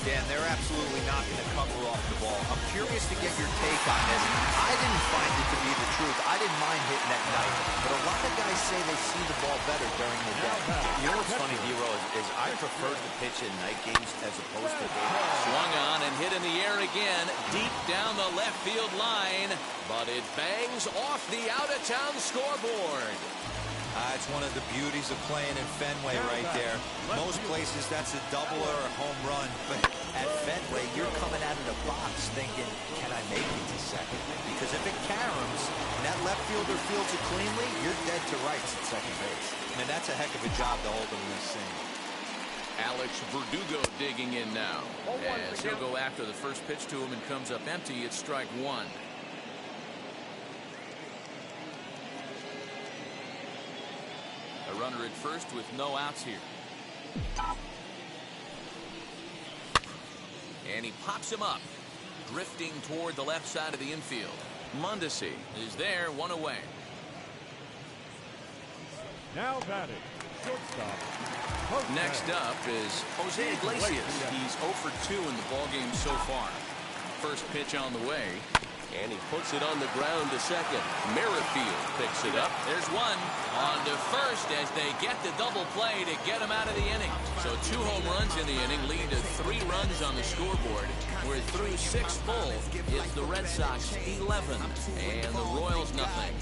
Dan, they're absolutely not going to cover off the ball. I'm curious to get your take on this. I didn't find it to be the truth. I didn't mind hitting at night, but a lot of guys say they see the ball better during the day. You know what's funny, D-Roll, is I prefer to pitch in night games as opposed to day games. Swung on and hit in the air again, deep down the left field line, but it bangs off the out-of-town scoreboard. It's one of the beauties of playing in Fenway right there. Most places that's a double or a home run, but at Fenway you're coming out of the box thinking, can I make it to second? Because if it caroms and that left fielder fields it cleanly, you're dead to rights at second base. I mean, that's a heck of a job to hold him in this thing. Alex Verdugo digging in now as he'll go after the first pitch to him and comes up empty. It's strike 1. A runner at first with no outs here. And he pops him up, drifting toward the left side of the infield. Mondesi is there, 1 away. Now batting, shortstop. Next up is Jose Iglesias. He's 0 for 2 in the ballgame so far. First pitch on the way. And he puts it on the ground to second. Merrifield picks it up. There's one. On to first as they get the double play to get him out of the inning. So 2 home runs in the inning lead to 3 runs on the scoreboard. We're through 6 full. It's the Red Sox 11 and the Royals nothing.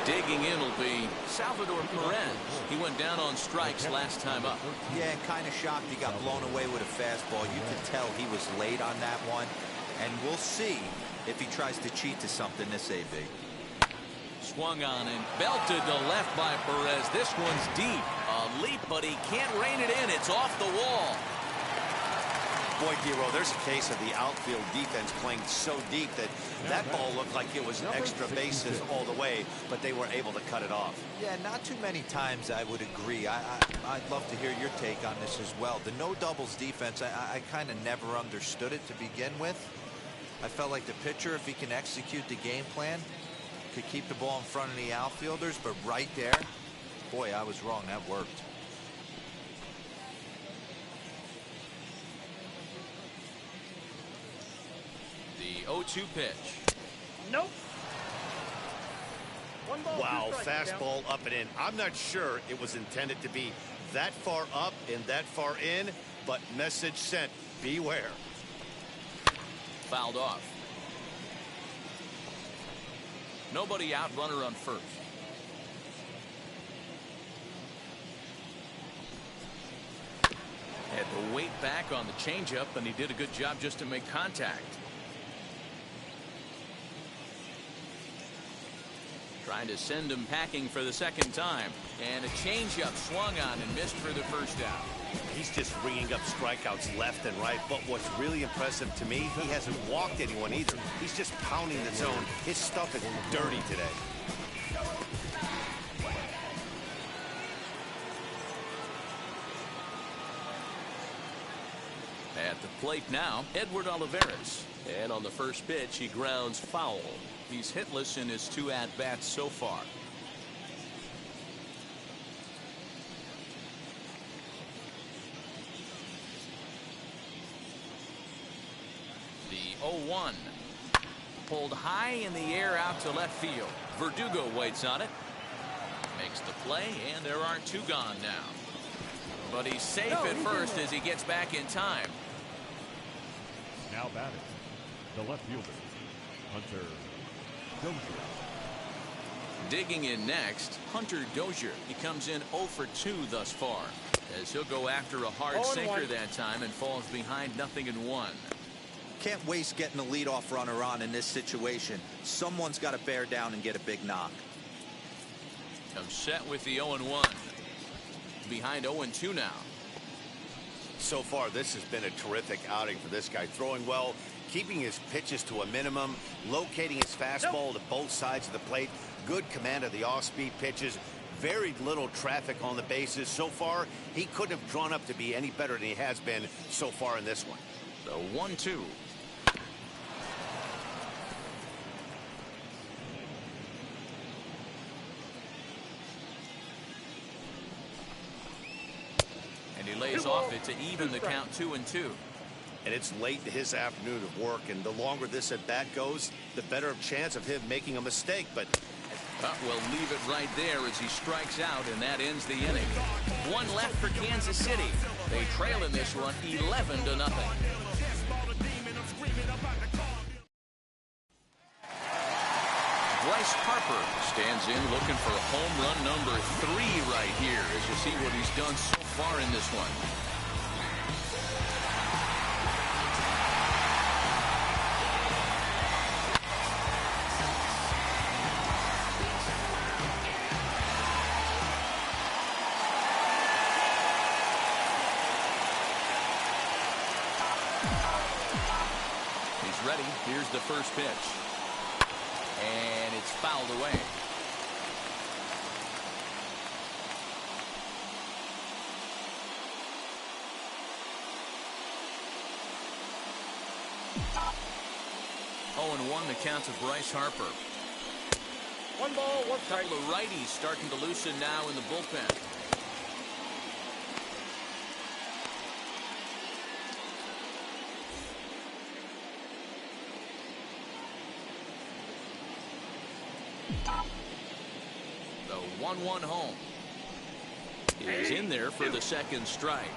Digging in will be Salvador Perez. He went down on strikes last time up. Yeah, kind of shocked he got blown away with a fastball. You could tell he was late on that one. And we'll see if he tries to cheat to something this AB. Swung on and belted to left by Perez. This one's deep. A leap, but he can't rein it in. It's off the wall. Boy, Dero, there's a case of the outfield defense playing so deep that ball looked like it was extra bases all the way, but they were able to cut it off. Yeah, not too many times I would agree. I'd love to hear your take on this as well. The no doubles defense, I kind of never understood it to begin with. I felt like the pitcher, if he can execute the game plan, could keep the ball in front of the outfielders, but right there, boy, I was wrong. That worked. The 0-2 pitch. Nope. Wow, fastball up and in. I'm not sure it was intended to be that far up and that far in, but message sent, beware. Fouled off. Nobody out, runner on first. Had to wait back on the changeup, and he did a good job just to make contact. Trying to send him packing for the second time. And a changeup swung on and missed for the first out. He's just ringing up strikeouts left and right, but what's really impressive to me, he hasn't walked anyone either. He's just pounding the zone. His stuff is dirty today. At the plate now, Edward Olivares. And on the first pitch, he grounds foul. He's hitless in his 2 at-bats so far. The 0-1. Pulled high in the air out to left field. Verdugo waits on it. Makes the play, and there aren't 2 gone now. But he's safe at first as he gets back in time. Now batting, the left fielder, Hunter Dozier. Digging in next, Hunter Dozier. He comes in 0 for 2 thus far, as he'll go after a hard sinker that time and falls behind 0-1. Can't waste getting the leadoff runner on in this situation. Someone's got to bear down and get a big knock. Comes set with the 0-1. Behind 0-2 now. So far, this has been a terrific outing for this guy. Throwing well, keeping his pitches to a minimum, locating his fastball to both sides of the plate, good command of the off-speed pitches, very little traffic on the bases. So far, he couldn't have drawn up to be any better than he has been so far in this one. The 1-2. And he lays off it to even the count 2-2. And it's late in his afternoon of work, and the longer this at bat goes, the better chance of him making a mistake. But we'll leave it right there as he strikes out, and that ends the inning. 1 left for Kansas City. They trail in this one 11-0. Bryce Harper stands in looking for home run number 3 right here as you see what he's done so far in this one. He's ready. Here's the first pitch. And it's fouled away. Oh, and 1 the count to Bryce Harper. 1 ball, 1 strike. Couple of righties starting to loosen now in the bullpen. The 1-1 home is in there for the second strike.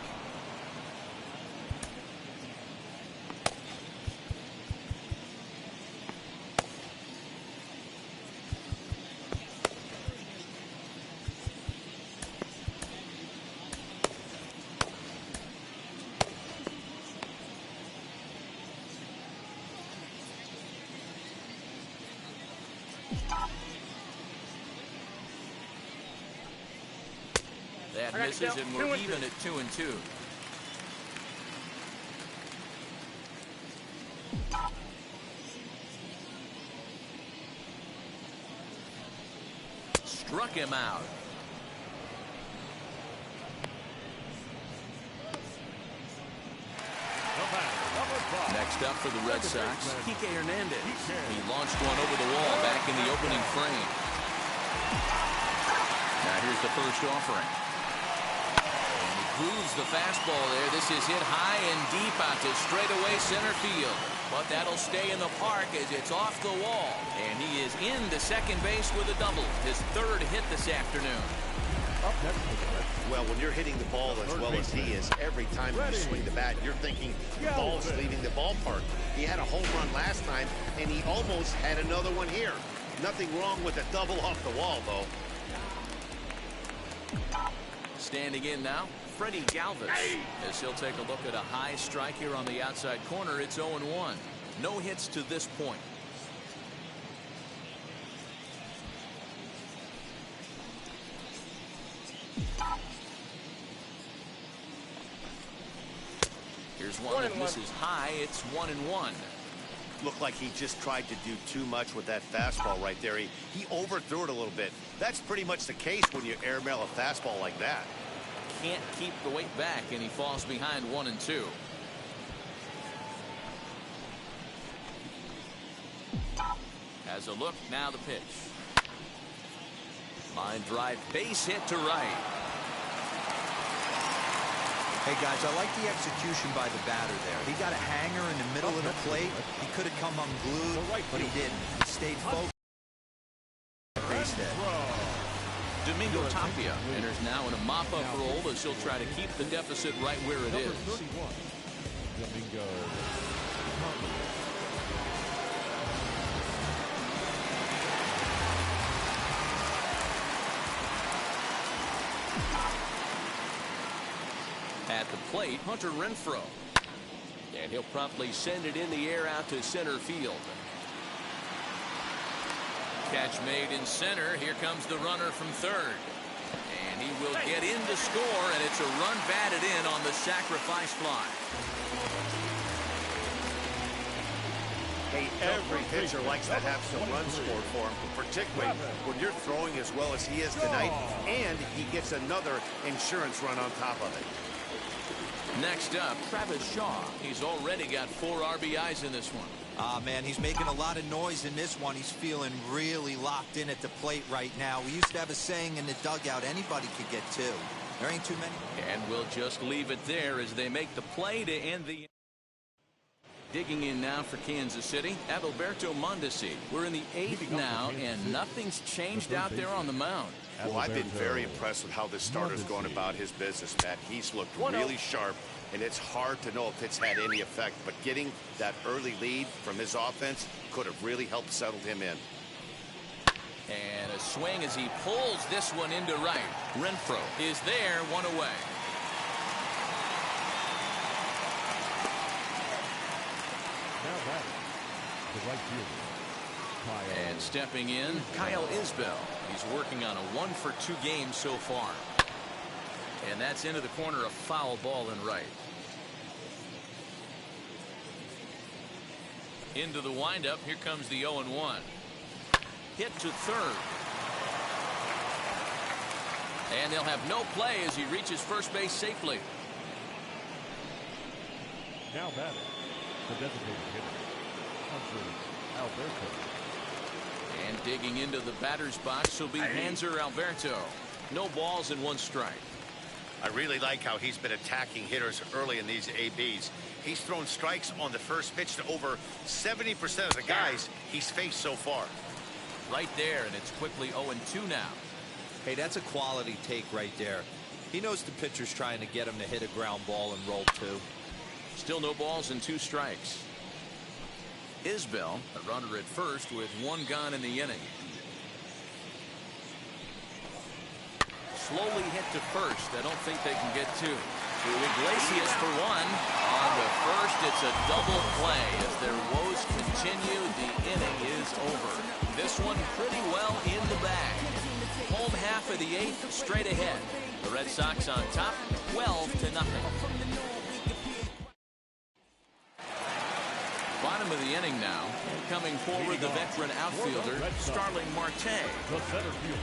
That misses, and we're even at 2-2. struck him out. Next up for the Red Sox, Kike Hernandez. He launched one over the wall back in the opening frame. Now here's the first offering. And he grooves the fastball there. This is hit high and deep out to straightaway center field. But that'll stay in the park as it's off the wall. And he is into second base with a double. His third hit this afternoon. Well, when you're hitting the ball as well as he is, every time you swing the bat, you're thinking the ball's leaving the ballpark. He had a home run last time, and he almost had another one here. Nothing wrong with a double off the wall, though. Standing in now, Freddie Galvis. As he'll take a look at a high strike here on the outside corner. It's 0-1. No hits to this point. Here's one that misses high. It's 1-1. Looked like he just tried to do too much with that fastball right there. He overthrew it a little bit. That's pretty much the case when you airmail a fastball like that. Can't keep the weight back, and he falls behind 1-2. Has a look, now the pitch. Line drive, base hit to right. Hey, guys, I like the execution by the batter there. He got a hanger in the middle of the plate. He could have come unglued, but he didn't. He stayed focused. Base hit. Domingo Tapia enters now in a mop-up role as he'll try to keep the deficit right where it is. Domingo. At the plate, Hunter Renfroe. And he'll promptly send it in the air out to center field. Catch made in center. Here comes the runner from third. And he will get in to score, and it's a run batted in on the sacrifice fly. Hey, every pitcher likes to have some runs scored for him, particularly when you're throwing as well as he is tonight, and he gets another insurance run on top of it. Next up, Travis Shaw. He's already got 4 RBIs in this one. Man, he's making a lot of noise in this one. He's feeling really locked in at the plate right now. We used to have a saying in the dugout, anybody could get 2. There ain't too many. And we'll just leave it there as they make the play to end the... Digging in now for Kansas City, Adalberto Mondesi. We're in the 8th now, and nothing's changed out there on the mound. Well, I've been very impressed with how this starter's going about his business, Matt. He's looked really sharp, and it's hard to know if it's had any effect. But getting that early lead from his offense could have really helped settle him in. And a swing as he pulls this one into right. Renfroe is there, 1 away. Now batting, the right fielder. And stepping in, Kyle Isbell. He's working on a 1-for-2 game so far. And that's into the corner, a foul ball in right. Into the windup, here comes the 0-1. Hit to third. And they'll have no play as he reaches first base safely. Now batting, the designated hitter, Hunter Alberto. And digging into the batter's box will be Hanser Alberto. No balls and 1 strike. I really like how he's been attacking hitters early in these ABs. He's thrown strikes on the first pitch to over 70% of the guys he's faced so far. Right there, and it's quickly 0-2 now. Hey, that's a quality take right there. He knows the pitcher's trying to get him to hit a ground ball and roll 2. Still no balls and 2 strikes. Isbell, a runner at first with 1 gone in the inning. Slowly hit to first. I don't think they can get 2. To Iglesias for 1. On the first, it's a double play. As their woes continue, the inning is over. This one pretty well in the bag. Home half of the 8th, straight ahead. The Red Sox on top, 12-0. Bottom of the inning now. Coming forward, the veteran outfielder, Starling Marte. The center fielder,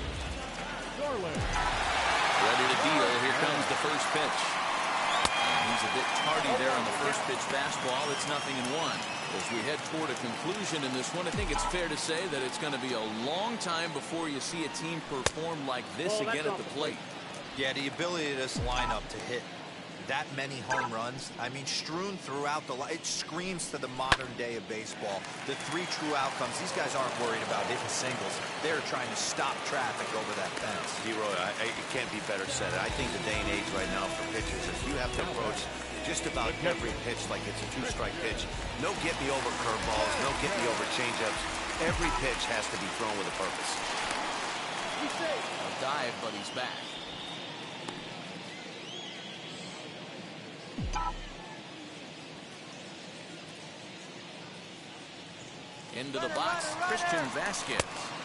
Ready to deal. Here comes the first pitch. And he's a bit tardy there on the first pitch fastball. It's 0-1. As we head toward a conclusion in this one, I think it's fair to say that it's going to be a long time before you see a team perform like this again at the plate. Yeah, the ability of this lineup to hit that many home runs, I mean, strewn throughout it screams to the modern day of baseball. The 3 true outcomes. These guys aren't worried about hitting singles. They're trying to stop traffic over that fence. Leroy, it can't be better said. I think the day and age right now for pitchers is you have to approach just about every pitch like it's a 2-strike pitch. No get-me-over curveballs, no get-me-over changeups. Every pitch has to be thrown with a purpose. A dive, but he's back. Into the box, Christian Vasquez.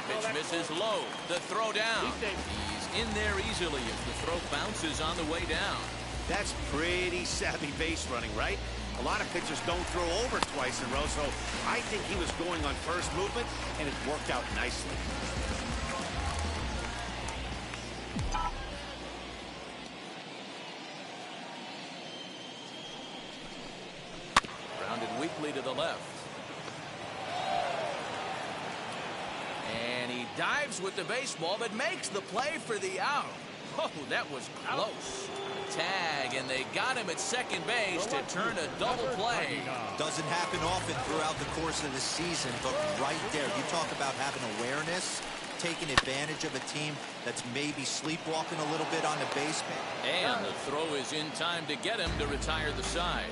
Pitch misses low. The throw down. He's in there easily as the throw bounces on the way down. That's pretty savvy base running, right? A lot of pitchers don't throw over twice in a row, so I think he was going on first movement, and it worked out nicely. Grounded weakly to the left. And he dives with the baseball, but makes the play for the out. Oh, that was close. Tag, and they got him at second base to turn a double play. Doesn't happen often throughout the course of the season, but right there, you talk about having awareness, taking advantage of a team that's maybe sleepwalking a little bit on the base path. And the throw is in time to get him to retire the side.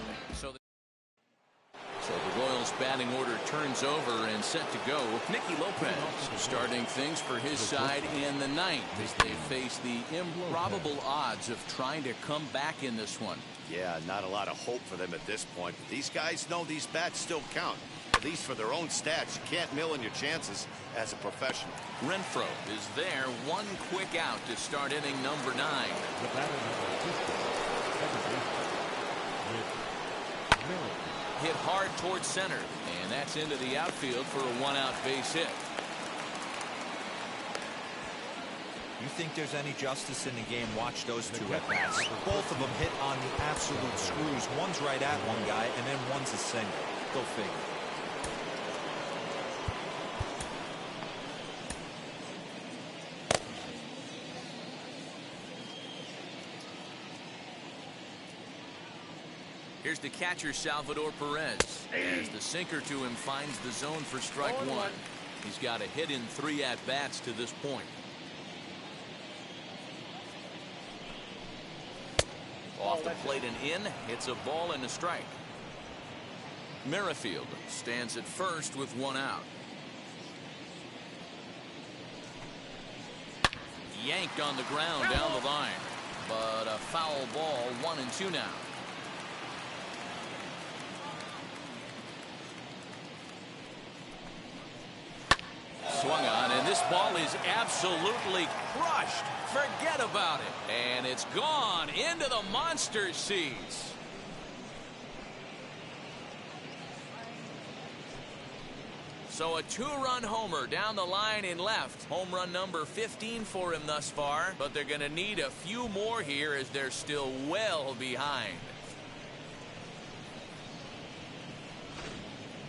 So the Royals batting order turns over and set to go with Nicky Lopez starting things for his side in the ninth as they face the improbable odds of trying to come back in this one. Yeah, not a lot of hope for them at this point, but these guys know these bats still count, at least for their own stats. You can't mill in your chances as a professional. Renfroe is there, one quick out to start inning number 9. The batter number 50, Hit hard towards center, and that's into the outfield for a 1-out base hit. You think there's any justice in the game? Watch those two at-bats. Both of them hit on the absolute screws. One's right at one guy, and then one's a single. Go figure. Here's the catcher, Salvador Perez, as the sinker to him finds the zone for strike 1. He's got a hit in 3 at-bats to this point. Off the plate and in, hits a ball and a strike. Merrifield stands at first with 1 out. Yanked on the ground down the line, but a foul ball, 1-2 now. Swung on, and this ball is absolutely crushed. Forget about it. And it's gone into the monster seats. So a 2-run homer down the line in left. Home run number 15 for him thus far, but they're going to need a few more here as they're still well behind.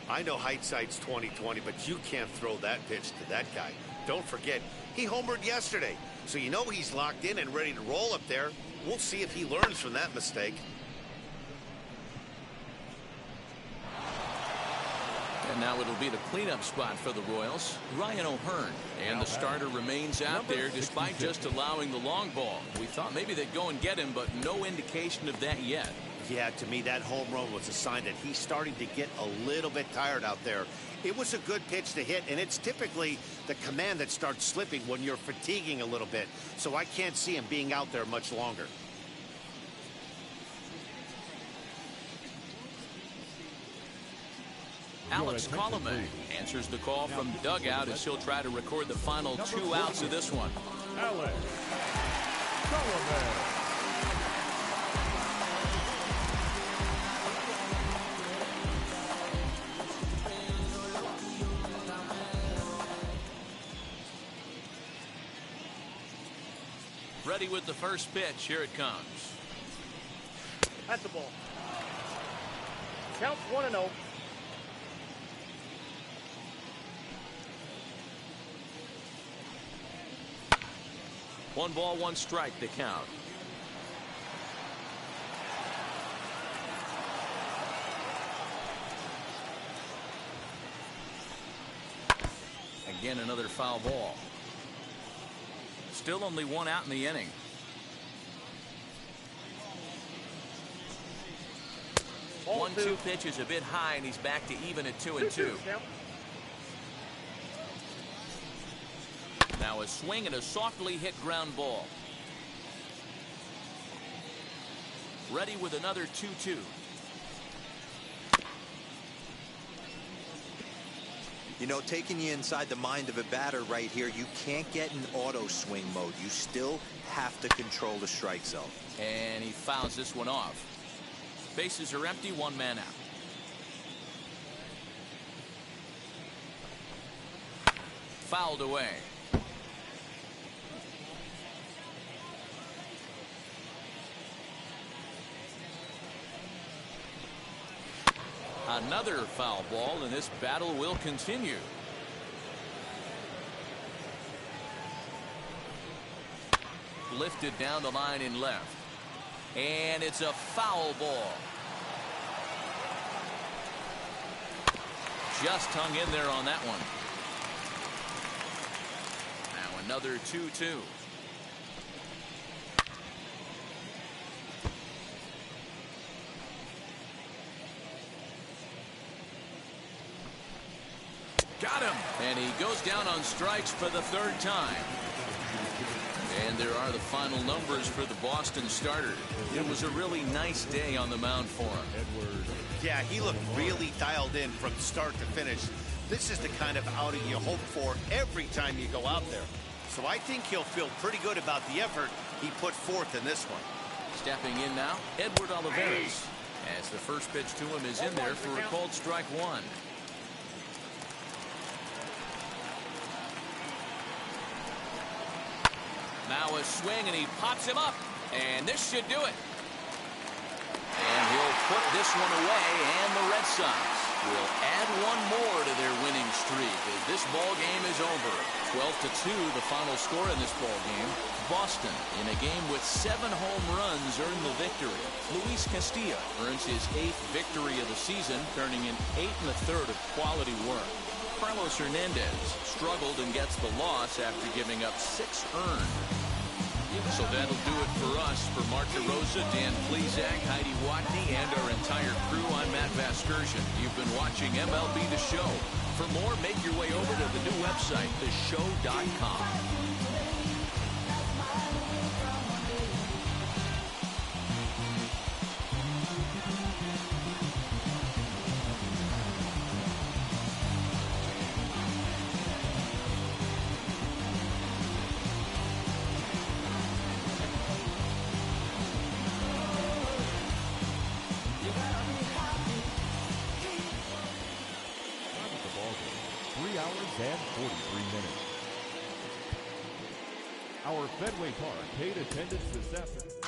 I know hindsight's 20/20, but you can't throw that pitch to that guy. Don't forget, he homered yesterday, so you know he's locked in and ready to roll up there. We'll see if he learns from that mistake. And now it'll be the cleanup spot for the Royals. Ryan O'Hearn, and the starter remains out there despite just allowing the long ball. We thought maybe they'd go and get him, but no indication of that yet. Yeah, to me, that home run was a sign that he's starting to get a little bit tired out there. It was a good pitch to hit, and it's typically the command that starts slipping when you're fatiguing a little bit. So I can't see him being out there much longer. Alex Colomé answers the call from dugout as he'll try to record the final 2 outs of this one. Alex Colomé. Ready with the first pitch. Here it comes. That's the ball. Count 1-0. One ball, one strike to count. Again, another foul ball. Still only one out in the inning. Ball 1-2 pitch is a bit high, and he's back to even at 2-2. Now a swing and a softly hit ground ball. Ready with another 2-2. You know, taking you inside the mind of a batter right here, you can't get in auto swing mode. You still have to control the strike zone. And he fouls this one off. Bases are empty, one man out. Fouled away. Another foul ball, and this battle will continue. Lifted down the line in left. And it's a foul ball. Just hung in there on that one. Now another 2-2. Got him. And he goes down on strikes for the third time. And there are the final numbers for the Boston starter. It was a really nice day on the mound for him. Yeah, he looked really dialed in from start to finish. This is the kind of outing you hope for every time you go out there. So I think he'll feel pretty good about the effort he put forth in this one. Stepping in now, Edward Olivares. As the first pitch to him is in there for a called strike one. Now a swing, and he pops him up. And this should do it. And he'll put this one away, and the Red Sox will add one more to their winning streak as this ball game is over. 12-2 the final score in this ball game. Boston, in a game with 7 home runs, earned the victory. Luis Castillo earns his 8th victory of the season, turning in 8 1/3 of quality work. Carlos Hernandez struggled and gets the loss after giving up 6 earned. So that'll do it for us. For Mark DeRosa, Dan Plezak, Heidi Watney, and our entire crew, I'm Matt Vasgersian. You've been watching MLB The Show. For more, make your way over to the new website, theshow.com. And 43 minutes. Our Fenway Park paid attendance this afternoon.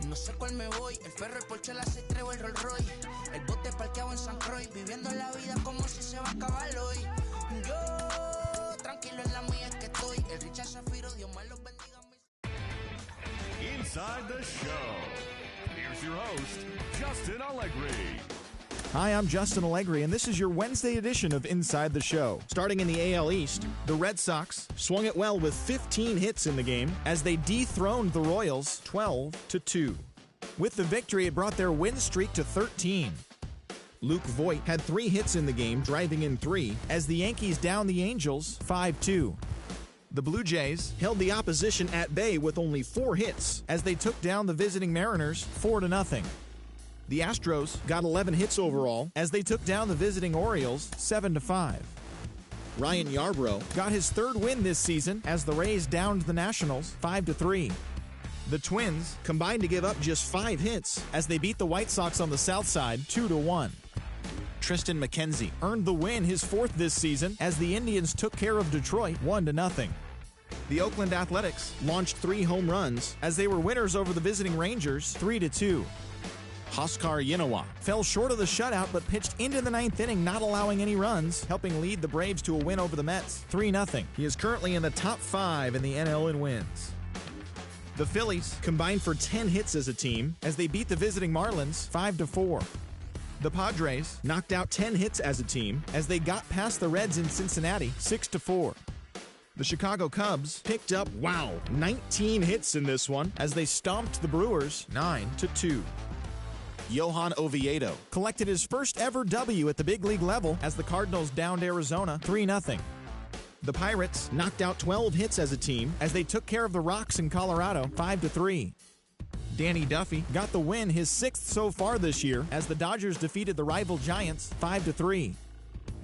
No sé cuál me voy, el ferro, el Porsche, la C3 o el Rolls Royce. El bote parqueado en San Croix, viviendo la vida como si se va a acabar hoy. Yo tranquilo en la mía es que estoy. El Richard Zafiro, Dios más los bendiga. Inside the Show. Here's your host, Justin Allegri. Hi, I'm Justin Allegri, and this is your Wednesday edition of Inside the Show. Starting in the AL East, the Red Sox swung it well with 15 hits in the game as they dethroned the Royals 12-2. With the victory, it brought their win streak to 13. Luke Voit had 3 hits in the game, driving in 3, as the Yankees downed the Angels 5-2. The Blue Jays held the opposition at bay with only 4 hits, as they took down the visiting Mariners 4-0. The Astros got 11 hits overall, as they took down the visiting Orioles 7-5. Ryan Yarbrough got his 3rd win this season, as the Rays downed the Nationals 5-3. The Twins combined to give up just 5 hits as they beat the White Sox on the south side 2-1. Tristan McKenzie earned the win, his 4th this season, as the Indians took care of Detroit 1-0. The Oakland Athletics launched 3 home runs as they were winners over the visiting Rangers 3-2. Huskar Yinoa fell short of the shutout but pitched into the 9th inning, not allowing any runs, helping lead the Braves to a win over the Mets 3-0. He is currently in the top 5 in the NL in wins. The Phillies combined for 10 hits as a team as they beat the visiting Marlins 5-4. The Padres knocked out 10 hits as a team as they got past the Reds in Cincinnati 6-4. The Chicago Cubs picked up, 19 hits in this one as they stomped the Brewers 9-2. Johan Oviedo collected his first ever W at the big league level as the Cardinals downed Arizona 3-0. The Pirates knocked out 12 hits as a team as they took care of the Rocks in Colorado 5-3. Danny Duffy got the win, his 6th so far this year, as the Dodgers defeated the rival Giants 5-3.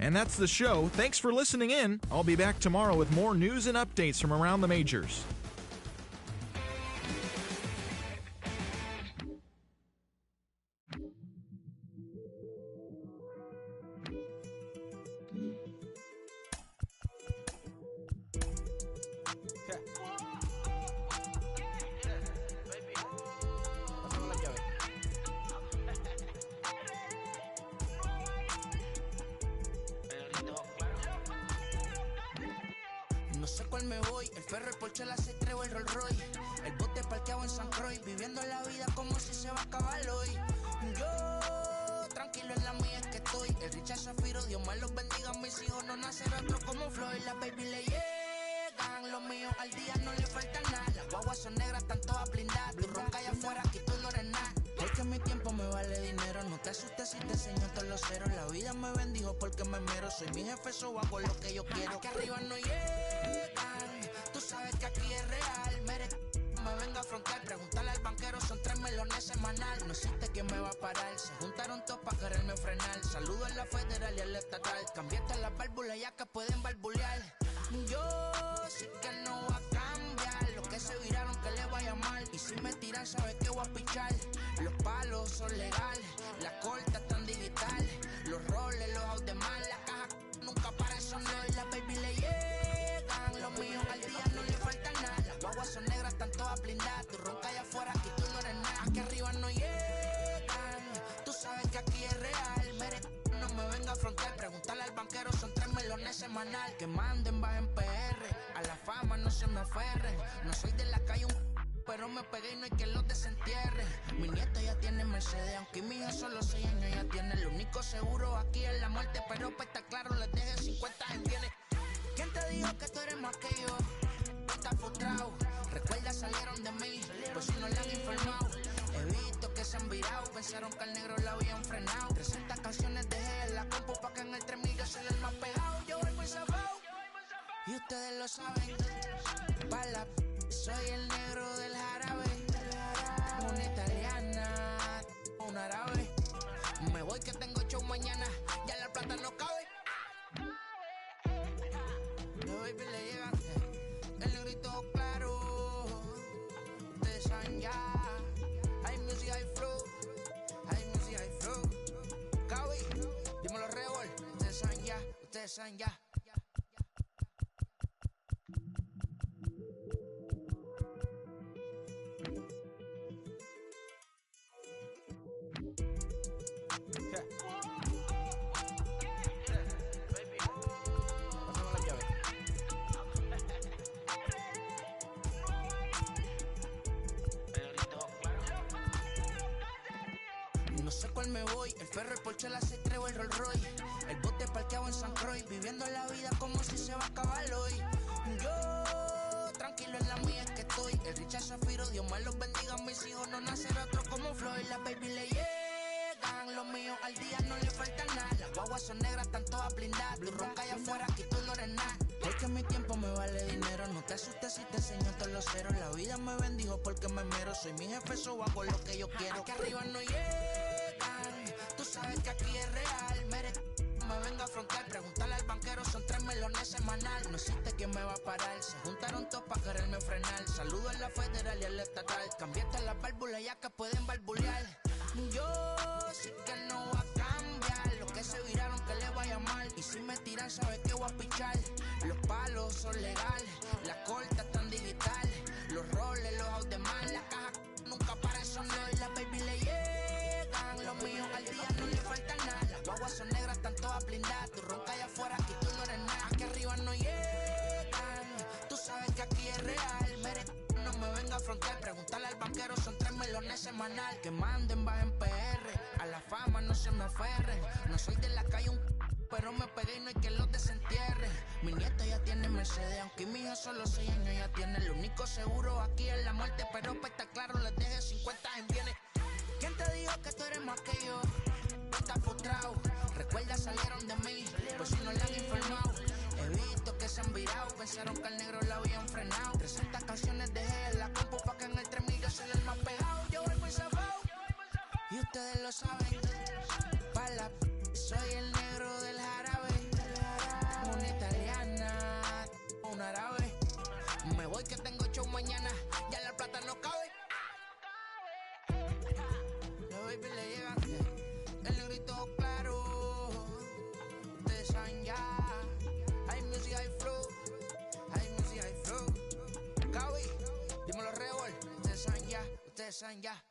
And that's the show. Thanks for listening in. I'll be back tomorrow with more news and updates from around the majors. No sé cuál me voy, el ferro, el Porsche, la C3 o el Rolls Royce. El bote parqueado en San Croix, viviendo la vida como si se va a acabar hoy. Yo, tranquilo en la mía es que estoy. El Richard Zafiro, Dios me los bendiga, mis hijos no nacerá otro como Floyd. Las baby le llegan, los míos al día no le falta nada. Las guaguas son negras, están todas blindadas. Tu ronca allá afuera, aquí tú no eres nada. Porque mi tiempo me vale dinero, no te asustes si te enseño todos los ceros. La vida me bendijo porque me mero, soy mi jefe, so hago lo que yo quiero. Aquí arriba no llegan, tú sabes que aquí es real. Me venga a afrontar, preguntarle al banquero, son 3 melones semanal. No existe quien me va a parar, se juntaron todos para quererme frenar. Saludo a la federal y a la estatal, cambiaste las válvulas ya que pueden barbulear. Yo sí que no va a cambiar, lo que se viraron que le vaya mal. Y si me tiran sabes que voy a pichar. Los palos son legales, las cortas están digital. Los roles, los out de mal, la caja nunca para eso no. Y las baby le llegan, los míos al día no le falta nada. Las guaguas son negras, están todas blindadas. Tu ronca allá afuera, aquí tú no eres nada. Aquí arriba no llegan, tú sabes que aquí es real. No me venga a afrontar, preguntarle al banquero, son 3 melones semanal. Que manden, bajen PR, a la fama no se me aferren. No soy de la calle pero me pegué y no hay que los desentierre. Mi nieto ya tiene Mercedes, aunque mi hija solo 6 años ya tiene. Lo único seguro aquí es la muerte, pero para estar claro les deje 50 en bienes. ¿Quién te dijo que tú eres más que yo? Estás frustrado, recuerda salieron de mí, pues si no le han informado. He visto que se han virado, pensaron que al negro la habían frenado. 300 canciones dejé en la compu pa' que en el 3000 yo soy el más pegado. Yo voy muy zafado, y ustedes lo saben. Bala, soy el negro del jarabe. Una italiana, un árabe. Me voy que tengo show mañana, ya la plata no cabe. Los baby le llegan, el negrito claro. Ustedes saben ya. Hay music, hay flow. Hay music, hay flow. Cabi, dímelo Rebol. Ustedes saben ya, ustedes saben ya. No sé cuál me voy, el ferro, el Porsche, la C3 o el Rolls Royce. El bote parqueado en San Croix, viviendo la vida como si se va a acabar hoy. Yo, tranquilo en la mía es que estoy. El Richard Zafiro, Dios me los bendiga, mis hijos no nacerá otro como Floyd. Las baby le llegan, los míos al día no le falta nada. Las guaguas son negras, están todas blindadas. Tu ronca allá afuera, aquí tú no eres nada. Porque mi tiempo me vale dinero, no te asustes si te enseño todos los ceros. La vida me bendijo porque me mero, soy mi jefe, so hago lo que yo quiero. Aquí arriba no llegan, tú sabes que aquí es real. Me venga a afrontar, preguntarle al banquero, son 3 melones semanal. No existe quien me va a parar, se juntaron todos para quererme frenar. saludo a la federal y a la estatal. Cambiaste las válvulas ya que pueden barbulear. Yo sé que no va a cambiar. Los que se viraron que le vaya mal. Y si me tiran sabes que voy a pichar. Los palos son legales, las cortas están digitales. Los roles, los out de mal, las cajas nunca paran sonar. Y las baby le llegan, los míos al día no le falta nada. Las guaguas son negras, están todas blindadas. Tú ronca allá afuera, aquí tú no eres nada. Aquí arriba no llegan, tú sabes que aquí es real. Mere, no me venga a frontear, pregúntale al banquero, son 3 melones semanal. Que manden, bajen PR, a la fama no se me aferren. No soy de la calle pero me pegué y no hay que los desentierre. Mi nieta ya tiene Mercedes, aunque mi hija solo 6 años ya tiene. Lo único seguro aquí es la muerte, pero para estar claro les deje 50 en bienes. ¿Quién te dijo que tú eres más que yo? No estás frustrado, recuerda salieron de mí, por si no le han informado. He visto que se han virado, pensaron que al negro la habían frenado. 300 canciones dejé en la compu pa' que en el 3000 yo soy el más pegado. Yo voy muy zafado, y ustedes lo saben. Soy el negro del jarabe, una italiana, un árabe. Me voy que tengo show mañana, ya la plata no cabe. Los baby le llegan, el negrito claro. Ustedes saben ya, hay music, hay flow, hay music, hay flow. Gaby, dímelo Rebol, ustedes saben ya, ustedes saben ya.